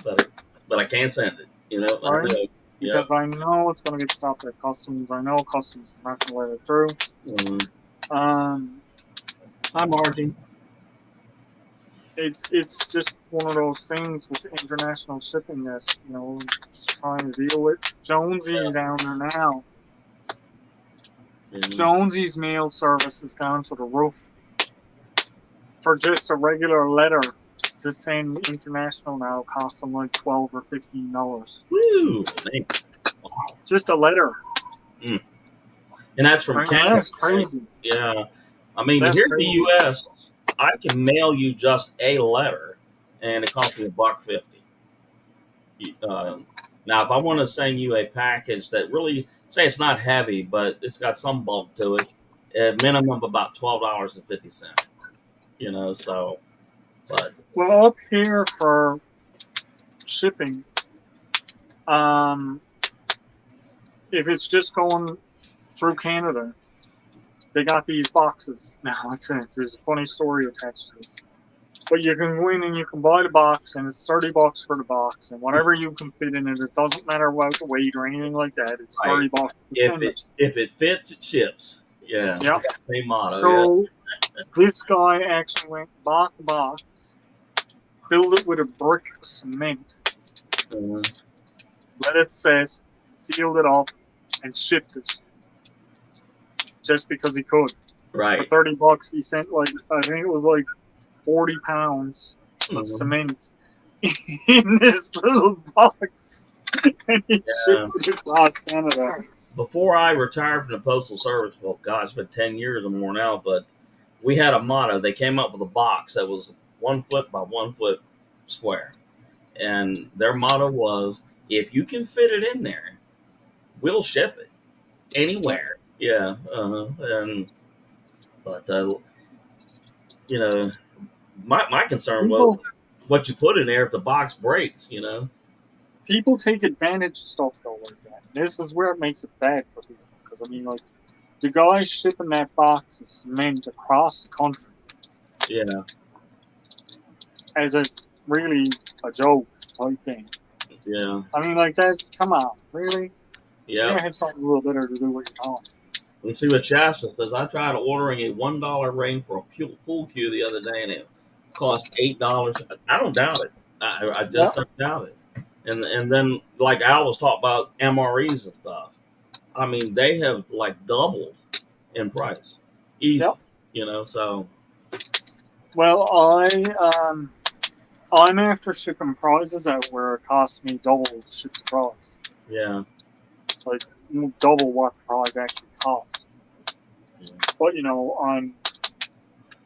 But I can't send it. Right? Because I know it's going to get stopped at customs. I know customs is not going to let it through. Mm-hmm. Hi, Margie. It's just one of those things with international shipping that's, just trying to deal with. Jonesy's down there now. Mm-hmm. Jonesy's mail service has gone to the roof. For just a regular letter to send international now costs them like $12 or $15. Woo! Wow. Just a letter. Mm. And that's from Canada. That's crazy. Yeah. I mean, That's here crazy. in the U.S., I can mail you just a letter, and it costs me $1.50. Now, if I want to send you a package that really, say it's not heavy, but it's got some bulk to it, at minimum about $12.50. So, but. Well, up here for shipping, if it's just going through Canada, they got these boxes. Now, there's a funny story attached to this. But you can go in and you can buy the box, and it's $30 for the box, and whatever you can fit in it. It doesn't matter about the weight or anything like that. It's $30. If it fits, it ships. Yeah. Yep. Same motto. So this guy actually went bought the box, filled it with a brick of cement, let it set, sealed it up, and shipped it. Just because he could. Right. For $30, he sent I think it was like 40 pounds of cement in this little box, and he shipped it across Canada. Before I retired from the Postal Service, well, God, it's been 10 years or more now, but we had a motto. They came up with a box that was 1 foot by 1 foot square. And their motto was, if you can fit it in there, we'll ship it anywhere. Yeah, but you know, my concern was People what you put in there if the box breaks. You know. people take advantage of stuff though like that. This is where it makes it bad for people. Because I mean, like the guy shipping that box of cement across the country Yeah. as a really a joke type thing. Yeah. I mean, like that's come on, really? You Yeah. gotta have something a little better to do with your time. Let's see what Shasta says. I tried ordering a $1 ring for a pool cue the other day, and it cost $8. I don't doubt it. I Yeah. just don't doubt it. And then like Al was talking about MREs and stuff. I mean, they have like doubled in price, easy. Yep. You know, so Well, I'm after shipping prizes out where it costs me double to ship the prize. yeah. Like double what the prize actually costs. Yeah. But you know,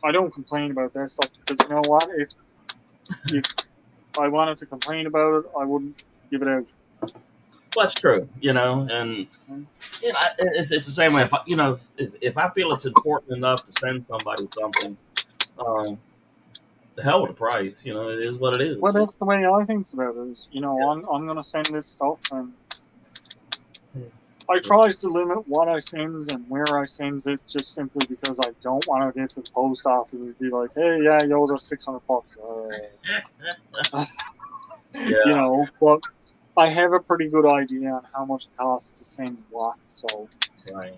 I don't complain about that stuff because you know what? If I wanted to complain about it, I wouldn't give it out. Well, that's true, you know, and you know, it's the same way. If I, you know, if I feel it's important enough to send somebody something, the hell with the price. You know, it is what it is. Well, that's the way I think about it. Is you know, I'm gonna send this stuff, and I tries to limit what I sends and where I sends it, just simply because I don't want to get to the post office and be like, hey, yeah, you owe us $600. Yeah. You know, but I have a pretty good idea on how much it costs to send what, so Right.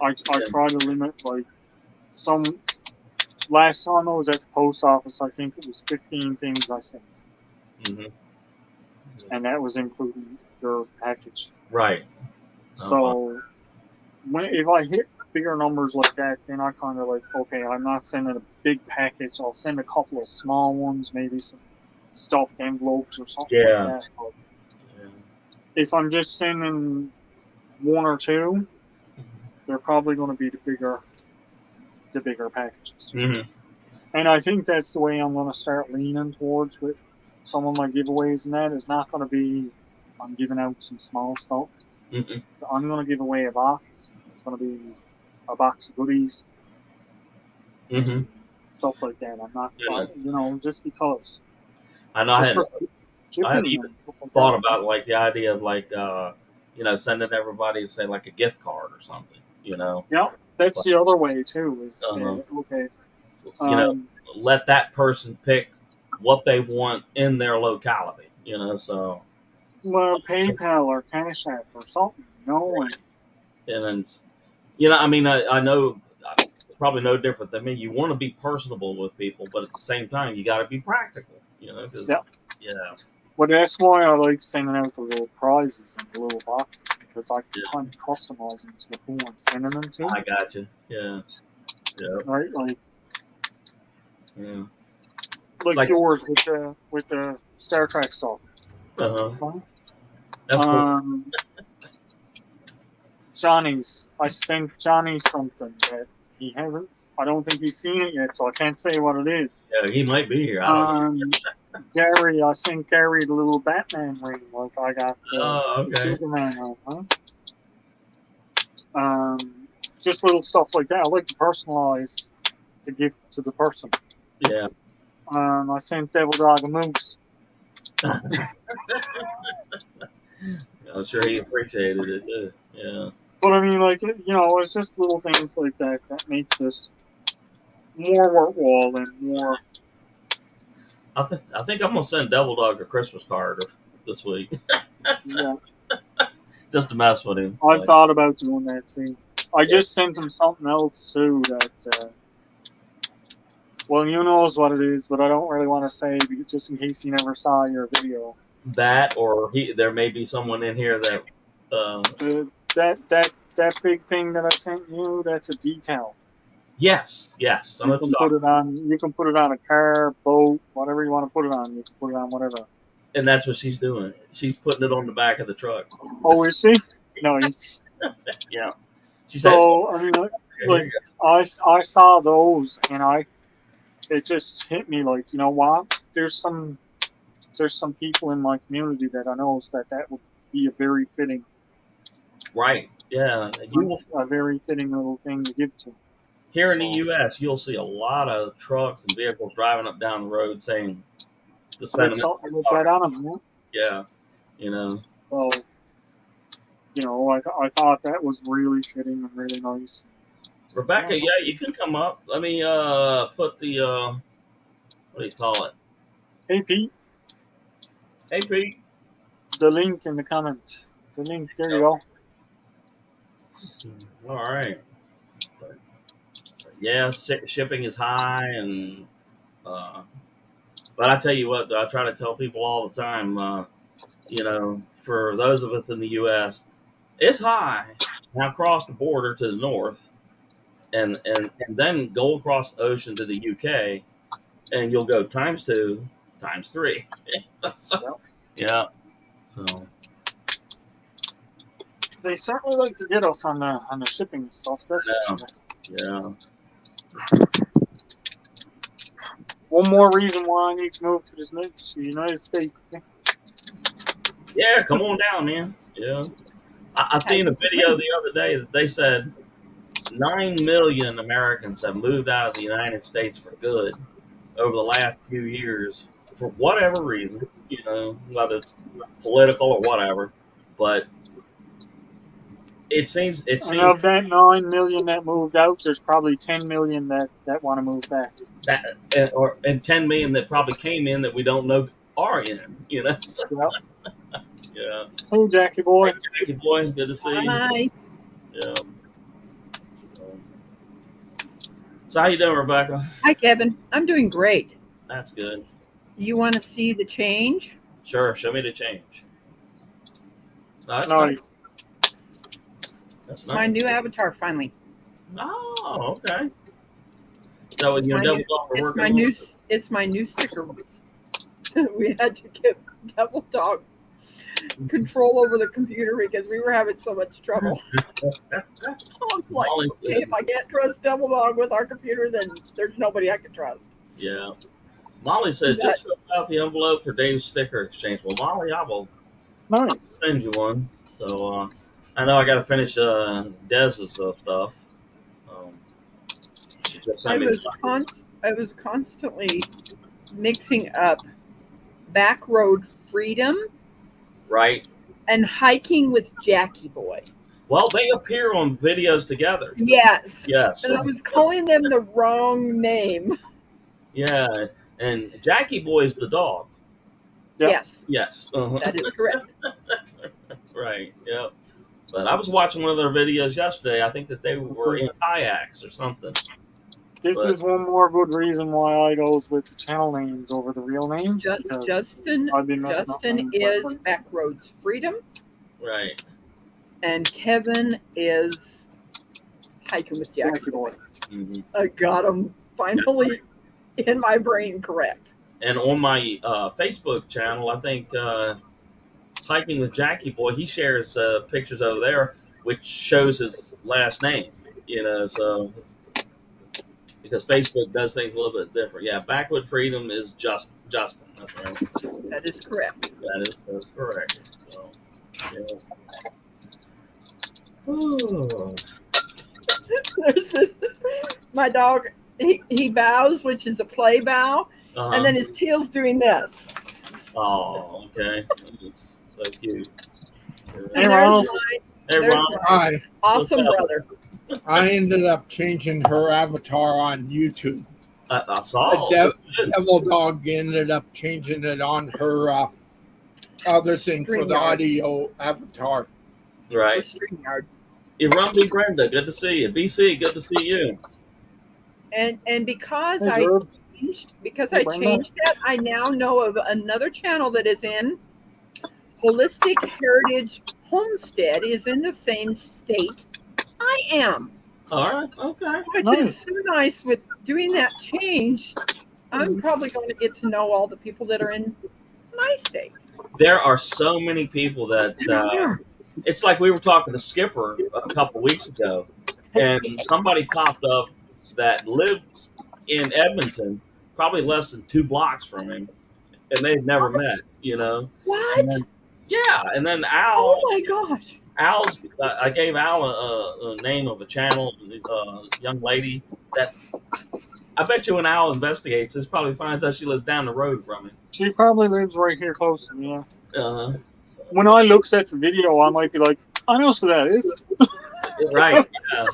I try to limit like some. Last time I was at the post office, I think it was 15 things I sent, Hmm. and that was including your package. Right. So if I hit bigger numbers like that, then I kind of like, okay, I'm not sending a big package. I'll send a couple of small ones, maybe some stuffed envelopes or something Yeah. like that. But Yeah. if I'm just sending one or two, they're probably going to be the bigger packages. Mm-hmm. And I think that's the way I'm going to start leaning towards with some of my giveaways, and that is not going to be I'm giving out some small stuff. Mm-hmm. So I'm going to give away a box. It's going to be a box of goodies, Mm-hmm. stuff like that. I'm not, Yeah. you know, just because. I know. I had Shipping even and stuff like thought that. about like the idea of like you know, sending everybody say like a gift card or something. You know. Yeah, that's the other way too. Is okay. You know, let that person pick what they want in their locality. You know, so Well, PayPal or Cash App or something. No, and and then you know, I mean, I know probably no different than me. You want to be personable with people, but at the same time, you got to be practical. You know, 'cause, Yep. yeah, well, that's why I like sending out the little prizes and the little boxes because I can kind of customize them to who I'm sending them to. I got you. Yeah, yeah, Right, like yeah. like yours with the Star Trek stuff. Uh-huh. That's cool. Johnny's. I sent Johnny something that he hasn't. I don't think he's seen it yet, so I can't say what it is. Yeah, he might be here. I don't know. Gary, I sent Gary the little Batman ring. Like I got the Okay. Superman one. Huh? Just little stuff like that. I like to personalize the gift to the person. Yeah. I sent Devil Dog a moose. I'm sure he appreciated it too. Yeah. But I mean, like, you know, it's just little things like that that makes this more worthwhile and more. I think I'm gonna send Devil Dog a Christmas card this week. Yeah. Just to mess with him. I've thought about doing that too. I just sent him something else too that. Well, you knows what it is, but I don't really want to say because just in case he never saw your video. That, or there may be someone in here that. That big thing that I sent you, that's a decal. Yes. You can put it on. You can put it on a car, boat, whatever you want to put it on. You can put it on whatever. And that's what she's doing. She's putting it on the back of the truck. Oh, is she? Nice. Yeah. She said, So I mean, like I saw those, and it just hit me like, you know what? There's some people in my community that I know that would be a very fitting Right. Yeah. You will, A very fitting little thing to give to. here in the U.S., you'll see a lot of trucks and vehicles driving up down the road saying the With sentiment. something with that on them, Yeah. You know. So, I thought that was really fitting and really nice. So, Rebecca, yeah, you can come up. Let me put the what do you call it? Hey, Pete, Hey Pete. the link in the comment. The link, there you go. All right. But, yeah, shipping is high, and but I tell you what, I try to tell people all the time. For those of us in the U.S., it's high. Now cross the border to the north, and then go across the ocean to the UK, and you'll go times 2, times 3. So, yeah. So They certainly like to get us on the shipping stuff. That's for sure. yeah. One more reason why I need to move to the United States. Yeah, come on down, man. Yeah. I seen a video the other day that they said 9 million Americans have moved out of the United States for good over the last few years for whatever reason, whether it's political or whatever. But it seems And of that 9 million that moved out, there's probably 10 million that want to move back. And 10 million that probably came in that we don't know are in. So, Yep. yeah. Hey, Jackie boy. Hey, Jackie boy, good to see you. Hi. Yeah. So how you doing, Rebecca? Hi, Kevin. I'm doing great. That's good. You want to see the change? Sure, show me the change. That's Nice. That's My nice. new avatar finally. Oh, okay. So you my double new- dog It's working my on new. it? It's my new sticker. We had to give Double Dog control over the computer because we were having so much trouble. I was like, Molly okay, said, if I can't trust Double Dog with our computer, then there's nobody I can trust. yeah. Molly said, just fill out the envelope for Dave's sticker exchange. Well, Molly, I will Nice. send you one. So I know I got to finish Dez's stuff. She just sent me the- I was constantly mixing up Back Road Freedom right. and Hiking with Jackie Boy. Well, they appear on videos together. Yes. Yes. And I was calling them the wrong name. Yeah. And Jackie Boy is the dog. Yep. Yes, Yes. Uh-huh. that is correct. Right. Yep. But I was watching one of their videos yesterday. I think that they were in kayaks or something. This But- is one more good reason why I goes with the channel names over the real names. because Justin I've been messing up names is lately. Backroads Freedom, Right. and Kevin is Hiking with Jackie Jackie Boy. boy. Hmm. I got him finally in my brain correct. And on my Facebook channel, I think Hiking with Jackie Boy, he shares pictures over there, which shows his last name. So because Facebook does things a little bit different. Yeah, Backwood Freedom is Justin. That's right. That is correct. That's correct. So, yeah. Ooh. There's this, my dog, he bows, which is a play bow, Uh-huh. and then his tail's doing this. Oh, okay. It's so cute. And Hey, there's Ronald. my Hey, there's Ron. Hi, awesome What's up? brother. I ended up changing her avatar on YouTube. I saw. The That's good. Devil Dog ended up changing it on her other thing for the StreamYard. audio avatar. Right. StreamYard. Rumby Brenda, good to see you. BC, good to see you. And because Hey, I Gerb. changed Hey, Brenda. that, I now know of another channel that is in Holistic Heritage Homestead is in the same state I am, All right. Okay. which Nice. is so nice. With doing that change, I'm probably going to get to know all the people that are in my state. There are so many people that it's like we were talking to Skipper a couple weeks ago, and somebody popped up that lived in Edmonton, probably less than 2 blocks from him, and they'd never met. What? And then, yeah, and then Oh my gosh! Al's. I gave Al a name of a channel, young lady that I bet you when Al investigates this, probably finds out she lives down the road from him. She probably lives right here close to me. Yeah. So, When I looks at the video, I might be like, I know who that is. right. Yeah.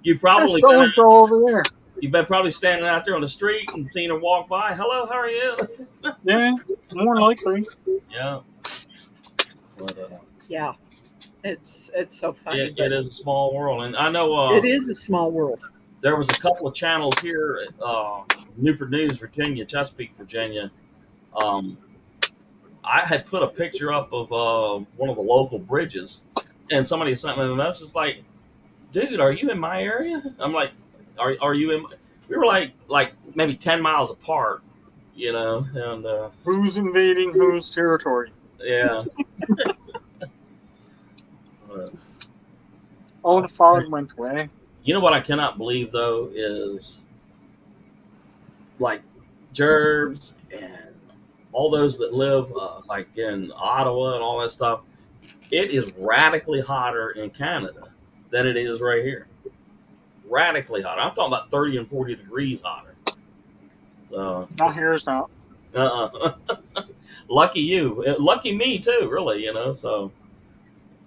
You probably That's so and so over there. You've been probably standing out there on the street and seen her walk by. Hello, how are you? Yeah, more likely. Yeah. But, Yeah, it's so funny. it is a small world, and I know It is a small world. there was a couple of channels here at Newport News, Virginia, Chesapeake, Virginia. I had put a picture up of one of the local bridges, and somebody sent me a message like, "Dude, are you in my area?" I'm like, "Are you in?" We were like maybe 10 miles apart, you know, and Who's invading whose territory? yeah. Oh, the fog went away. You know what I cannot believe though is like Gerbs and all those that live like in Ottawa and all that stuff. It is radically hotter in Canada than it is right here. Radically hotter. I'm talking about 30 and 40 degrees hotter. Not here is not. Lucky you. Lucky me too, really, you know. So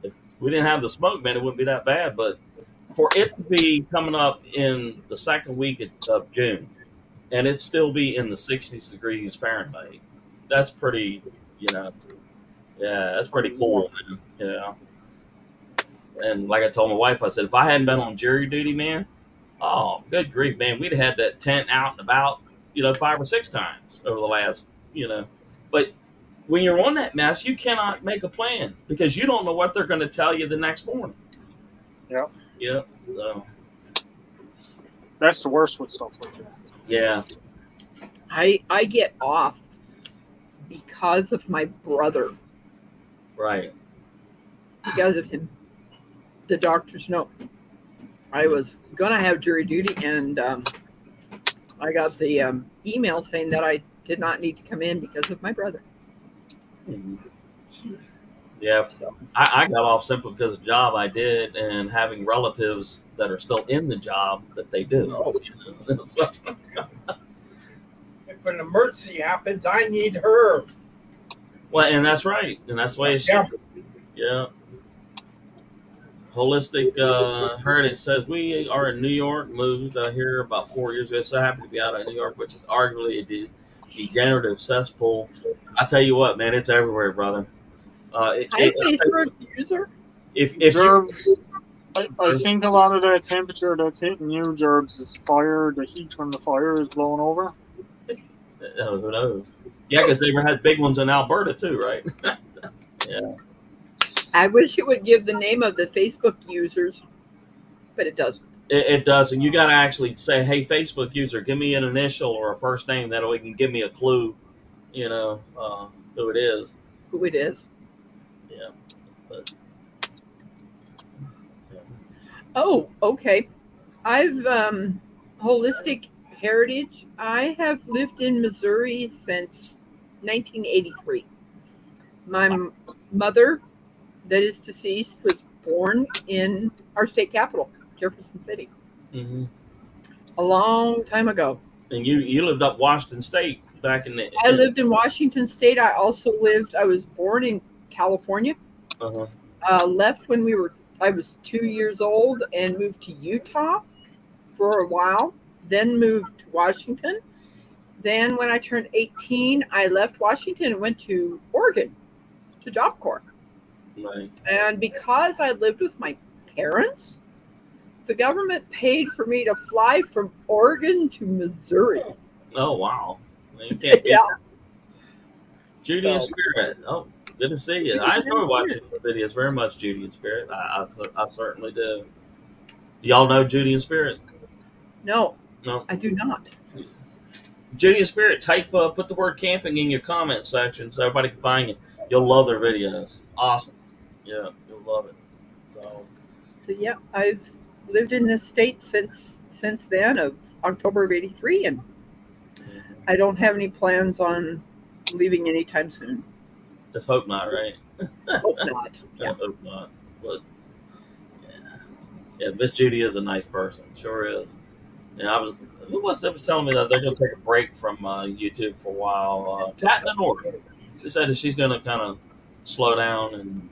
if we didn't have the smoke, man, it wouldn't be that bad. But for it to be coming up in the second week of June and it still be in the 60s degrees Fahrenheit, that's pretty, you know, yeah, that's pretty cool, man. Yeah. And like I told my wife, I said, if I hadn't been on jury duty, man, oh, good grief, man, we'd have had that tent out and about, you know, 5 or 6 times over the last, you know. But when you're on that mess, you cannot make a plan because you don't know what they're going to tell you the next morning. Yeah. Yeah. So, That's the worst with stuff like that. yeah. I get off because of my brother, Right. because of him. The doctors know. I was gonna have jury duty, and I got the email saying that I did not need to come in because of my brother. Mhm. Yeah. I got off simply because of the job I did and having relatives that are still in the job that they do. You know? So, If an emergency happens, I need her. well, and that's right. And that's the way it should be. Yeah. Holistic Heritage says we are in New York, moved here about 4 years ago. So happy to be out of New York, which is arguably a degenerative cesspool. I tell you what, man, it's everywhere, brother. Facebook user. If Gerbs, I think a lot of that temperature that's hitting you, Gerbs, is fire. The heat from the fire is blowing over. who knows? Yeah, because they had big ones in Alberta too, right? Yeah. I wish it would give the name of the Facebook users, but it doesn't. It does, and you got to actually say, "Hey, Facebook user, give me an initial or a first name that way can give me a clue, you know, who it is." Who it is. Yeah. But, yeah. Oh, okay. I've Holistic Heritage. I have lived in Missouri since 1983. My mother, that is deceased, was born in our state capital, Jefferson City, Mm-hmm. a long time ago. And you lived up Washington State back in the. I lived in Washington State. I was born in California. Uh-huh. Left when I was 2 years old and moved to Utah for a while, then moved to Washington. Then when I turned 18, I left Washington and went to Oregon to Job Corps. Right. And because I lived with my parents, the government paid for me to fly from Oregon to Missouri. Oh wow! You can't beat Yeah. that. Judy and Spirit. Oh, good to see you. I enjoy watching the videos very much. Judy and Spirit. I certainly do. Y'all know Judy and Spirit? No, No. I do not. Judy and Spirit. Put the word camping in your comment section so everybody can find you. You'll love their videos. Awesome. Yeah, you'll love it. So yeah, I've lived in this state since then, of October of '83, and I don't have any plans on leaving anytime soon. Let's hope not, right? Hope not. I Yeah. hope not. But yeah, Miss Judy is a nice person. Sure is. And who was that was telling me that they're going to take a break from YouTube for a while? Cat in the North. She said that she's going to kind of slow down and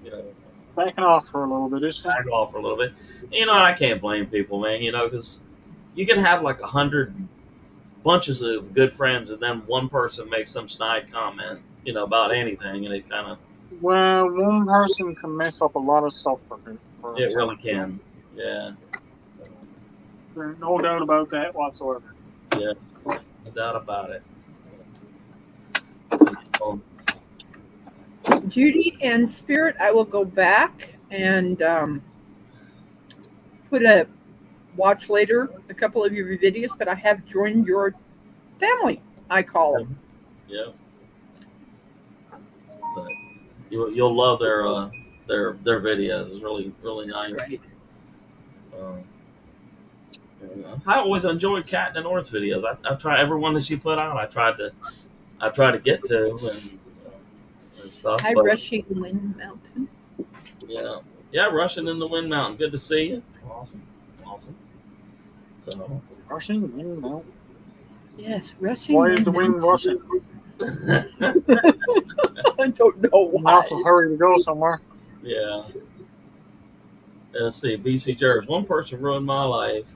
Backing off for a little bit, is she? back off for a little bit. And I can't blame people, man. Because you can have like 100 bunches of good friends, and then one person makes some snide comment, about anything, and it kind of Well, one person can mess up a lot of stuff for me. it really can. Yeah. There's no doubt about that whatsoever. No doubt about it. Judy and Spirit, I will go back and watch later a couple of your videos, but I have joined your family, I call them. Yeah. But you'll love their videos. It's really, really nice. Right. I always enjoyed Cat in the North videos. I try every one that she put out. I try to get to and stuff. Hi, but, Rushing Wind Mountain. yeah, Rushing in the Wind Mountain. Good to see you. Awesome. So, Rushing wind now. Yes, Rushing Why Wind is the wind Mountain. rushing? I don't know why. Not in a hurry to go somewhere. yeah. Let's see. BC Jervis. One person ruined my life.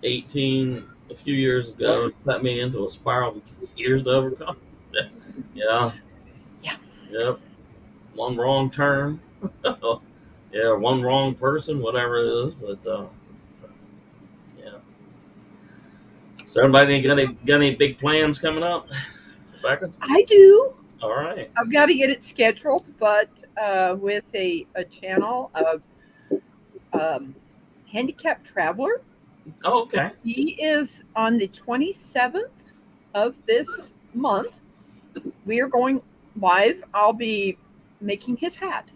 18 a few years ago. It sent me into a spiral that took years to overcome. Yeah. Yep. One wrong turn. Yeah, one wrong person, whatever it is. But yeah. So everybody got any big plans coming up? Becca? I do. All right. I've got to get it scheduled, but with a channel of Handicapped Traveler. Oh, okay. He is on the 27th of this month. We are going live. I'll be making his hat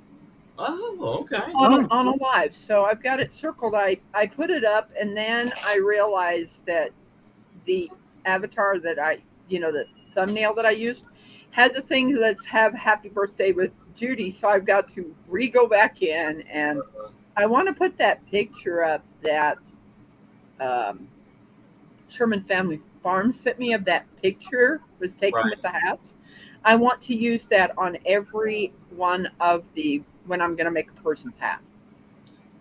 Oh, okay. on a live. So I've got it circled. I put it up, and then I realized that the avatar that the thumbnail that I used had the thing let's have happy birthday with Judy. So I've got to go back in, and I want to put that picture up that Sherman Family Farm sent me of that picture was taken Right. with the hats. I want to use that on every one of when I'm going to make a person's hat.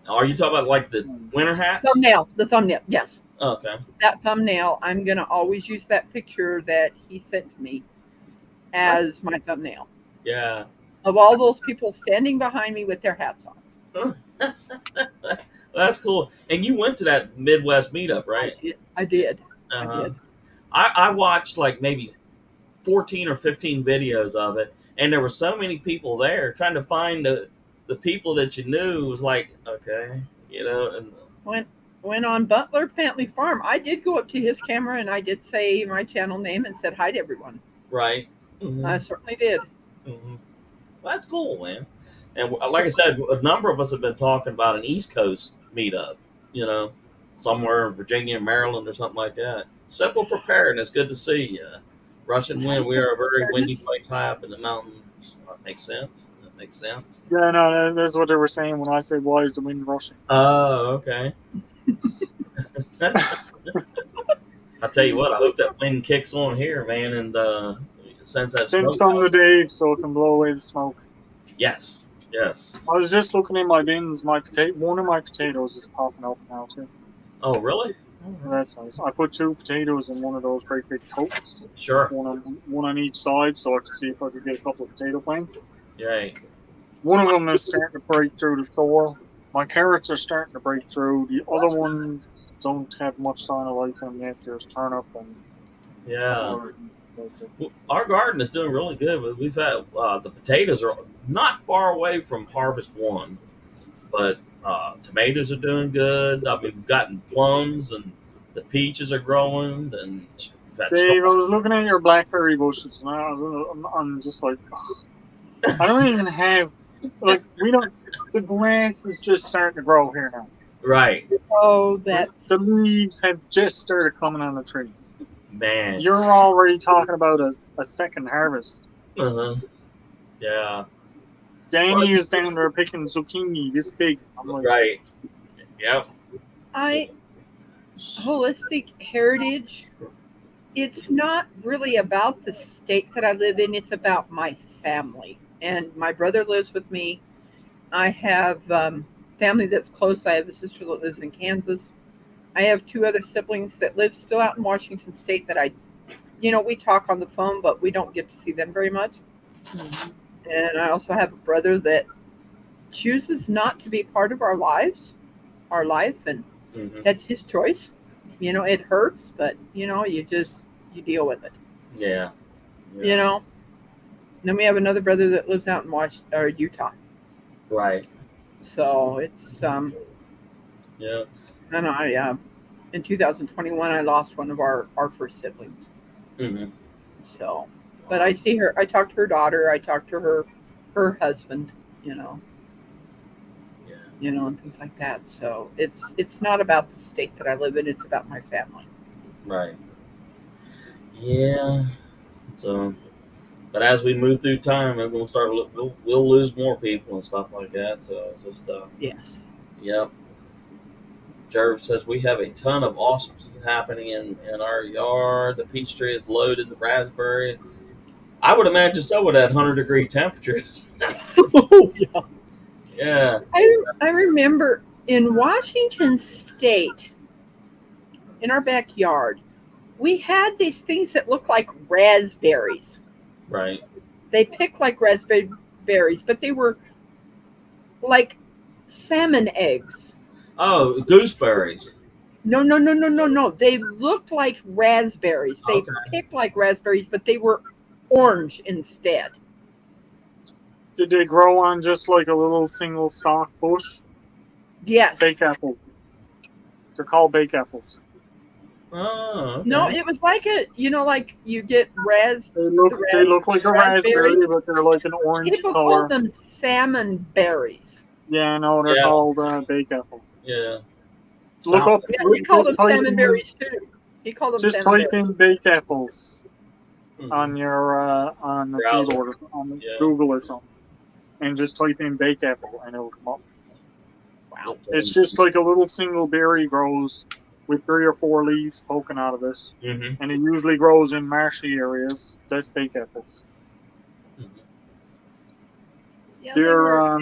Are you talking about like the winter hat? The thumbnail, yes. Okay. That thumbnail, I'm going to always use that picture that he sent to me as my thumbnail Yeah. of all those people standing behind me with their hats on. That's cool. And you went to that Midwest meetup, right? I did. Uh-huh. I watched like maybe 14 or 15 videos of it, and there were so many people there trying to find the people that you knew. Was like, okay, and When on Butler Family Farm, I did go up to his camera and I did say my channel name and said hi to everyone. right. Mhm. I certainly did. Mhm. Well, that's cool, man. And like I said, a number of us have been talking about an East Coast meetup, somewhere in Virginia, Maryland, or something like that. Simple preparedness. Good to see you. Russian wind. We are a very windy place high up in the mountains. That makes sense. Yeah, no, that's what they were saying when I said, why is the wind rushing? Oh, okay. I'll tell you what, I hope that wind kicks on here, man, and sends that Send smoke some out. to Dave so it can blow away the smoke. Yes. I was just looking in my bins. One of my potatoes is popping up now, too. Oh, really? That's nice. I put 2 potatoes in one of those great big totes, Sure. one on each side, so I could see if I could get a couple of potato plants. Yay. One of them is starting to break through the soil. My carrots are starting to break through. The other ones don't have much sign of life in them yet. There's turnip and Yeah. Well, our garden is doing really good. We've had the potatoes are not far away from harvest 1, but tomatoes are doing good. I mean, we've gotten plums and the peaches are growing. And we've had Dave, I was looking at your blackberry bushes, and I'm just like, ugh. I don't even have the grass is just starting to grow here now. right, Oh, that's The leaves have just started coming on the trees. man. You're already talking about a second harvest. Uh-huh. Yeah. Danny is down there picking zucchini this big. I'm like, Right. Yep. Holistic heritage, it's not really about the state that I live in, it's about my family. And my brother lives with me. I have family that's close. I have a sister that lives in Kansas. I have two other siblings that live still out in Washington State that we talk on the phone, but we don't get to see them very much. And I also have a brother that chooses not to be part of our life, and Mm-hmm. that's his choice. It hurts, but you deal with it. Yeah. You know. And then we have another brother that lives out in Utah. Right. So it's Yeah. and I in 2021 I lost one of our first siblings. Mm-hmm. So, but I see her. I talk to her daughter. I talk to her husband. Yeah. And things like that. So it's not about the state that I live in. It's about my family. Right. Yeah. So, but as we move through time, we're gonna start. We'll lose more people and stuff like that. So it's just. Yes. Yep. Jerv says we have a ton of awesomes happening in our yard. The peach tree is loaded. The raspberry. I would imagine so with that 100-degree temperatures. Yeah. Yeah. I remember in Washington State, in our backyard, we had these things that looked like raspberries. Right. They picked like raspberry berries, but they were like salmon eggs. Oh, gooseberries. No. They looked like raspberries. They Okay. picked like raspberries, but they were orange instead. did they grow on just like a little single stalk bush? Yes. Bake apples. They're called bake apples. Oh. Okay. No, it was like like you get They look like a raspberry, raspberries. but they're like an orange People color. called them salmon berries. Yeah, no, they're Yeah. called bake apple. Yeah. Look up. Yeah, he called them just type salmon in- berries too. He called them Just salmon type berries. in bake apples Mhm. on your on the Browser. keyboard or on Yeah. Google or something, and just type in bake apple and it'll come up. Wow. It's just like a little single berry grows with 3 or 4 leaves poking out of it, Mm-hmm. and it usually grows in marshy areas. That's bake apples. Yeah, they They're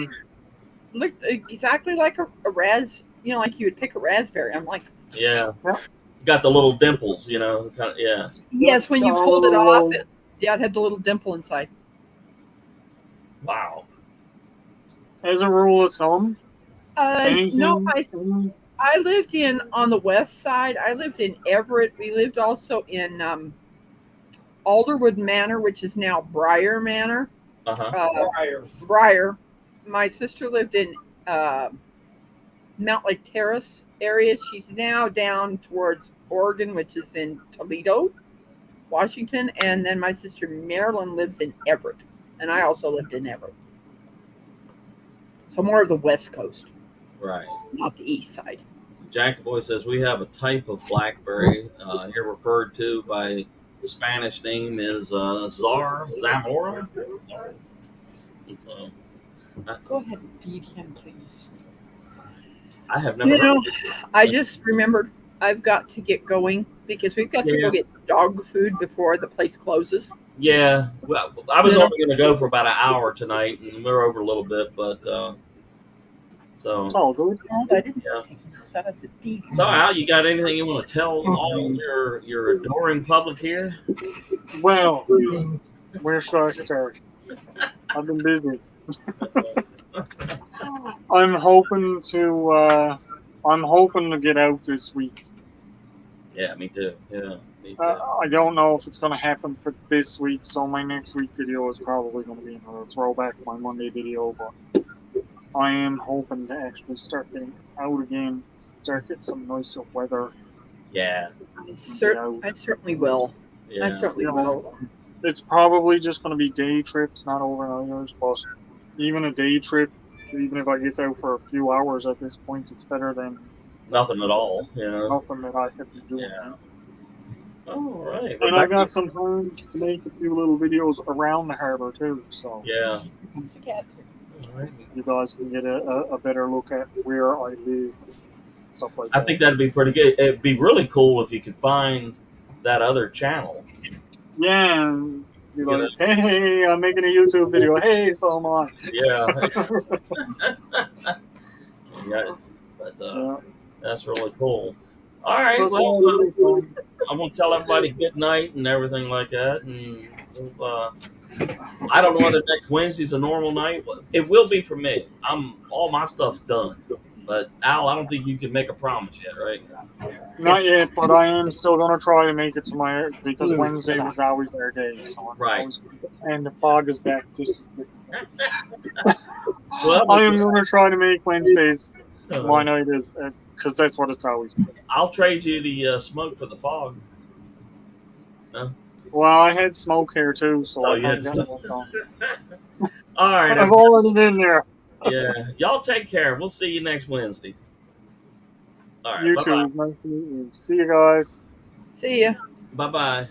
looked exactly like a like you would pick a raspberry. I'm like, Yeah. Yeah. Got the little dimples, kind of. Yeah. yes, when you got a pulled it little- off, it had the little dimple inside. Wow. as a rule of thumb. Anything, No, I lived on the west side. I lived in Everett. We lived also in Alderwood Manor, which is now Briar Manor. Uh-huh. Briar. My sister lived in Mount Lake Terrace area. She's now down towards Oregon, which is in Toledo, Washington. And then my sister Marilyn lives in Everett. And I also lived in Everett. So more of the West Coast, Right. not the East side. Jack Boy says we have a type of blackberry here referred to by the Spanish name is Zamora. So, Go ahead and feed him, please. I have never. heard of it. I just remembered I've got to get going because we've got to Yeah. go get dog food before the place closes. Yeah, well, I was Yeah. only going to go for about an hour tonight, and we're over a little bit, but so. It's all good. No, I didn't Yeah. take him outside. I said feed him. So, Al, you got anything you want to tell all your adoring public here? Well, where should I start? I've been busy. I'm hoping to get out this week. Yeah, me too. Yeah, me too. I don't know if it's going to happen for this week, so my next week video is probably going to be another throwback to my Monday video, but I am hoping to actually start getting out again, start getting some nicer weather. Yeah, I certainly will. yeah. I certainly will. It's probably just going to be day trips, not overnighters, but even a day trip, even if I get out for a few hours at this point, it's better than Nothing at all. Yeah. nothing that I have to do. Yeah. All right. And I Rebecca? got some plans to make a few little videos around the harbor too, so Yeah. Here comes the cat. All right. you guys can get a better look at where I live, stuff like I that. think that'd be pretty good. It'd be really cool if you could find that other channel. Yeah, and be You like, hey, I'm making a YouTube video. Hey, so am I. Yeah. Yeah. But Yeah. that's really cool. All right. That's Well, all really fun. I'm gonna tell everybody good night and everything like that. And I don't know whether next Wednesday's a normal night. It will be for me. All my stuff's done. But Al, I don't think you can make a promise yet, right? Not yet, but I am still gonna try to make it to my because Wednesday was always their day. So I'm Right. always, and the fog is back just as quick as that. Well, I am gonna try to make Wednesdays uh, my night is because that's what it's always been. I'll trade you the smoke for the fog. Well, I had smoke here too, so Oh, I you kind had of got smoke. it. All right. I've already been there. Yeah. Y'all take care. We'll see you next Wednesday. All right. You Bye-bye. too. Nice to meet you. See you guys. See ya. Bye-bye.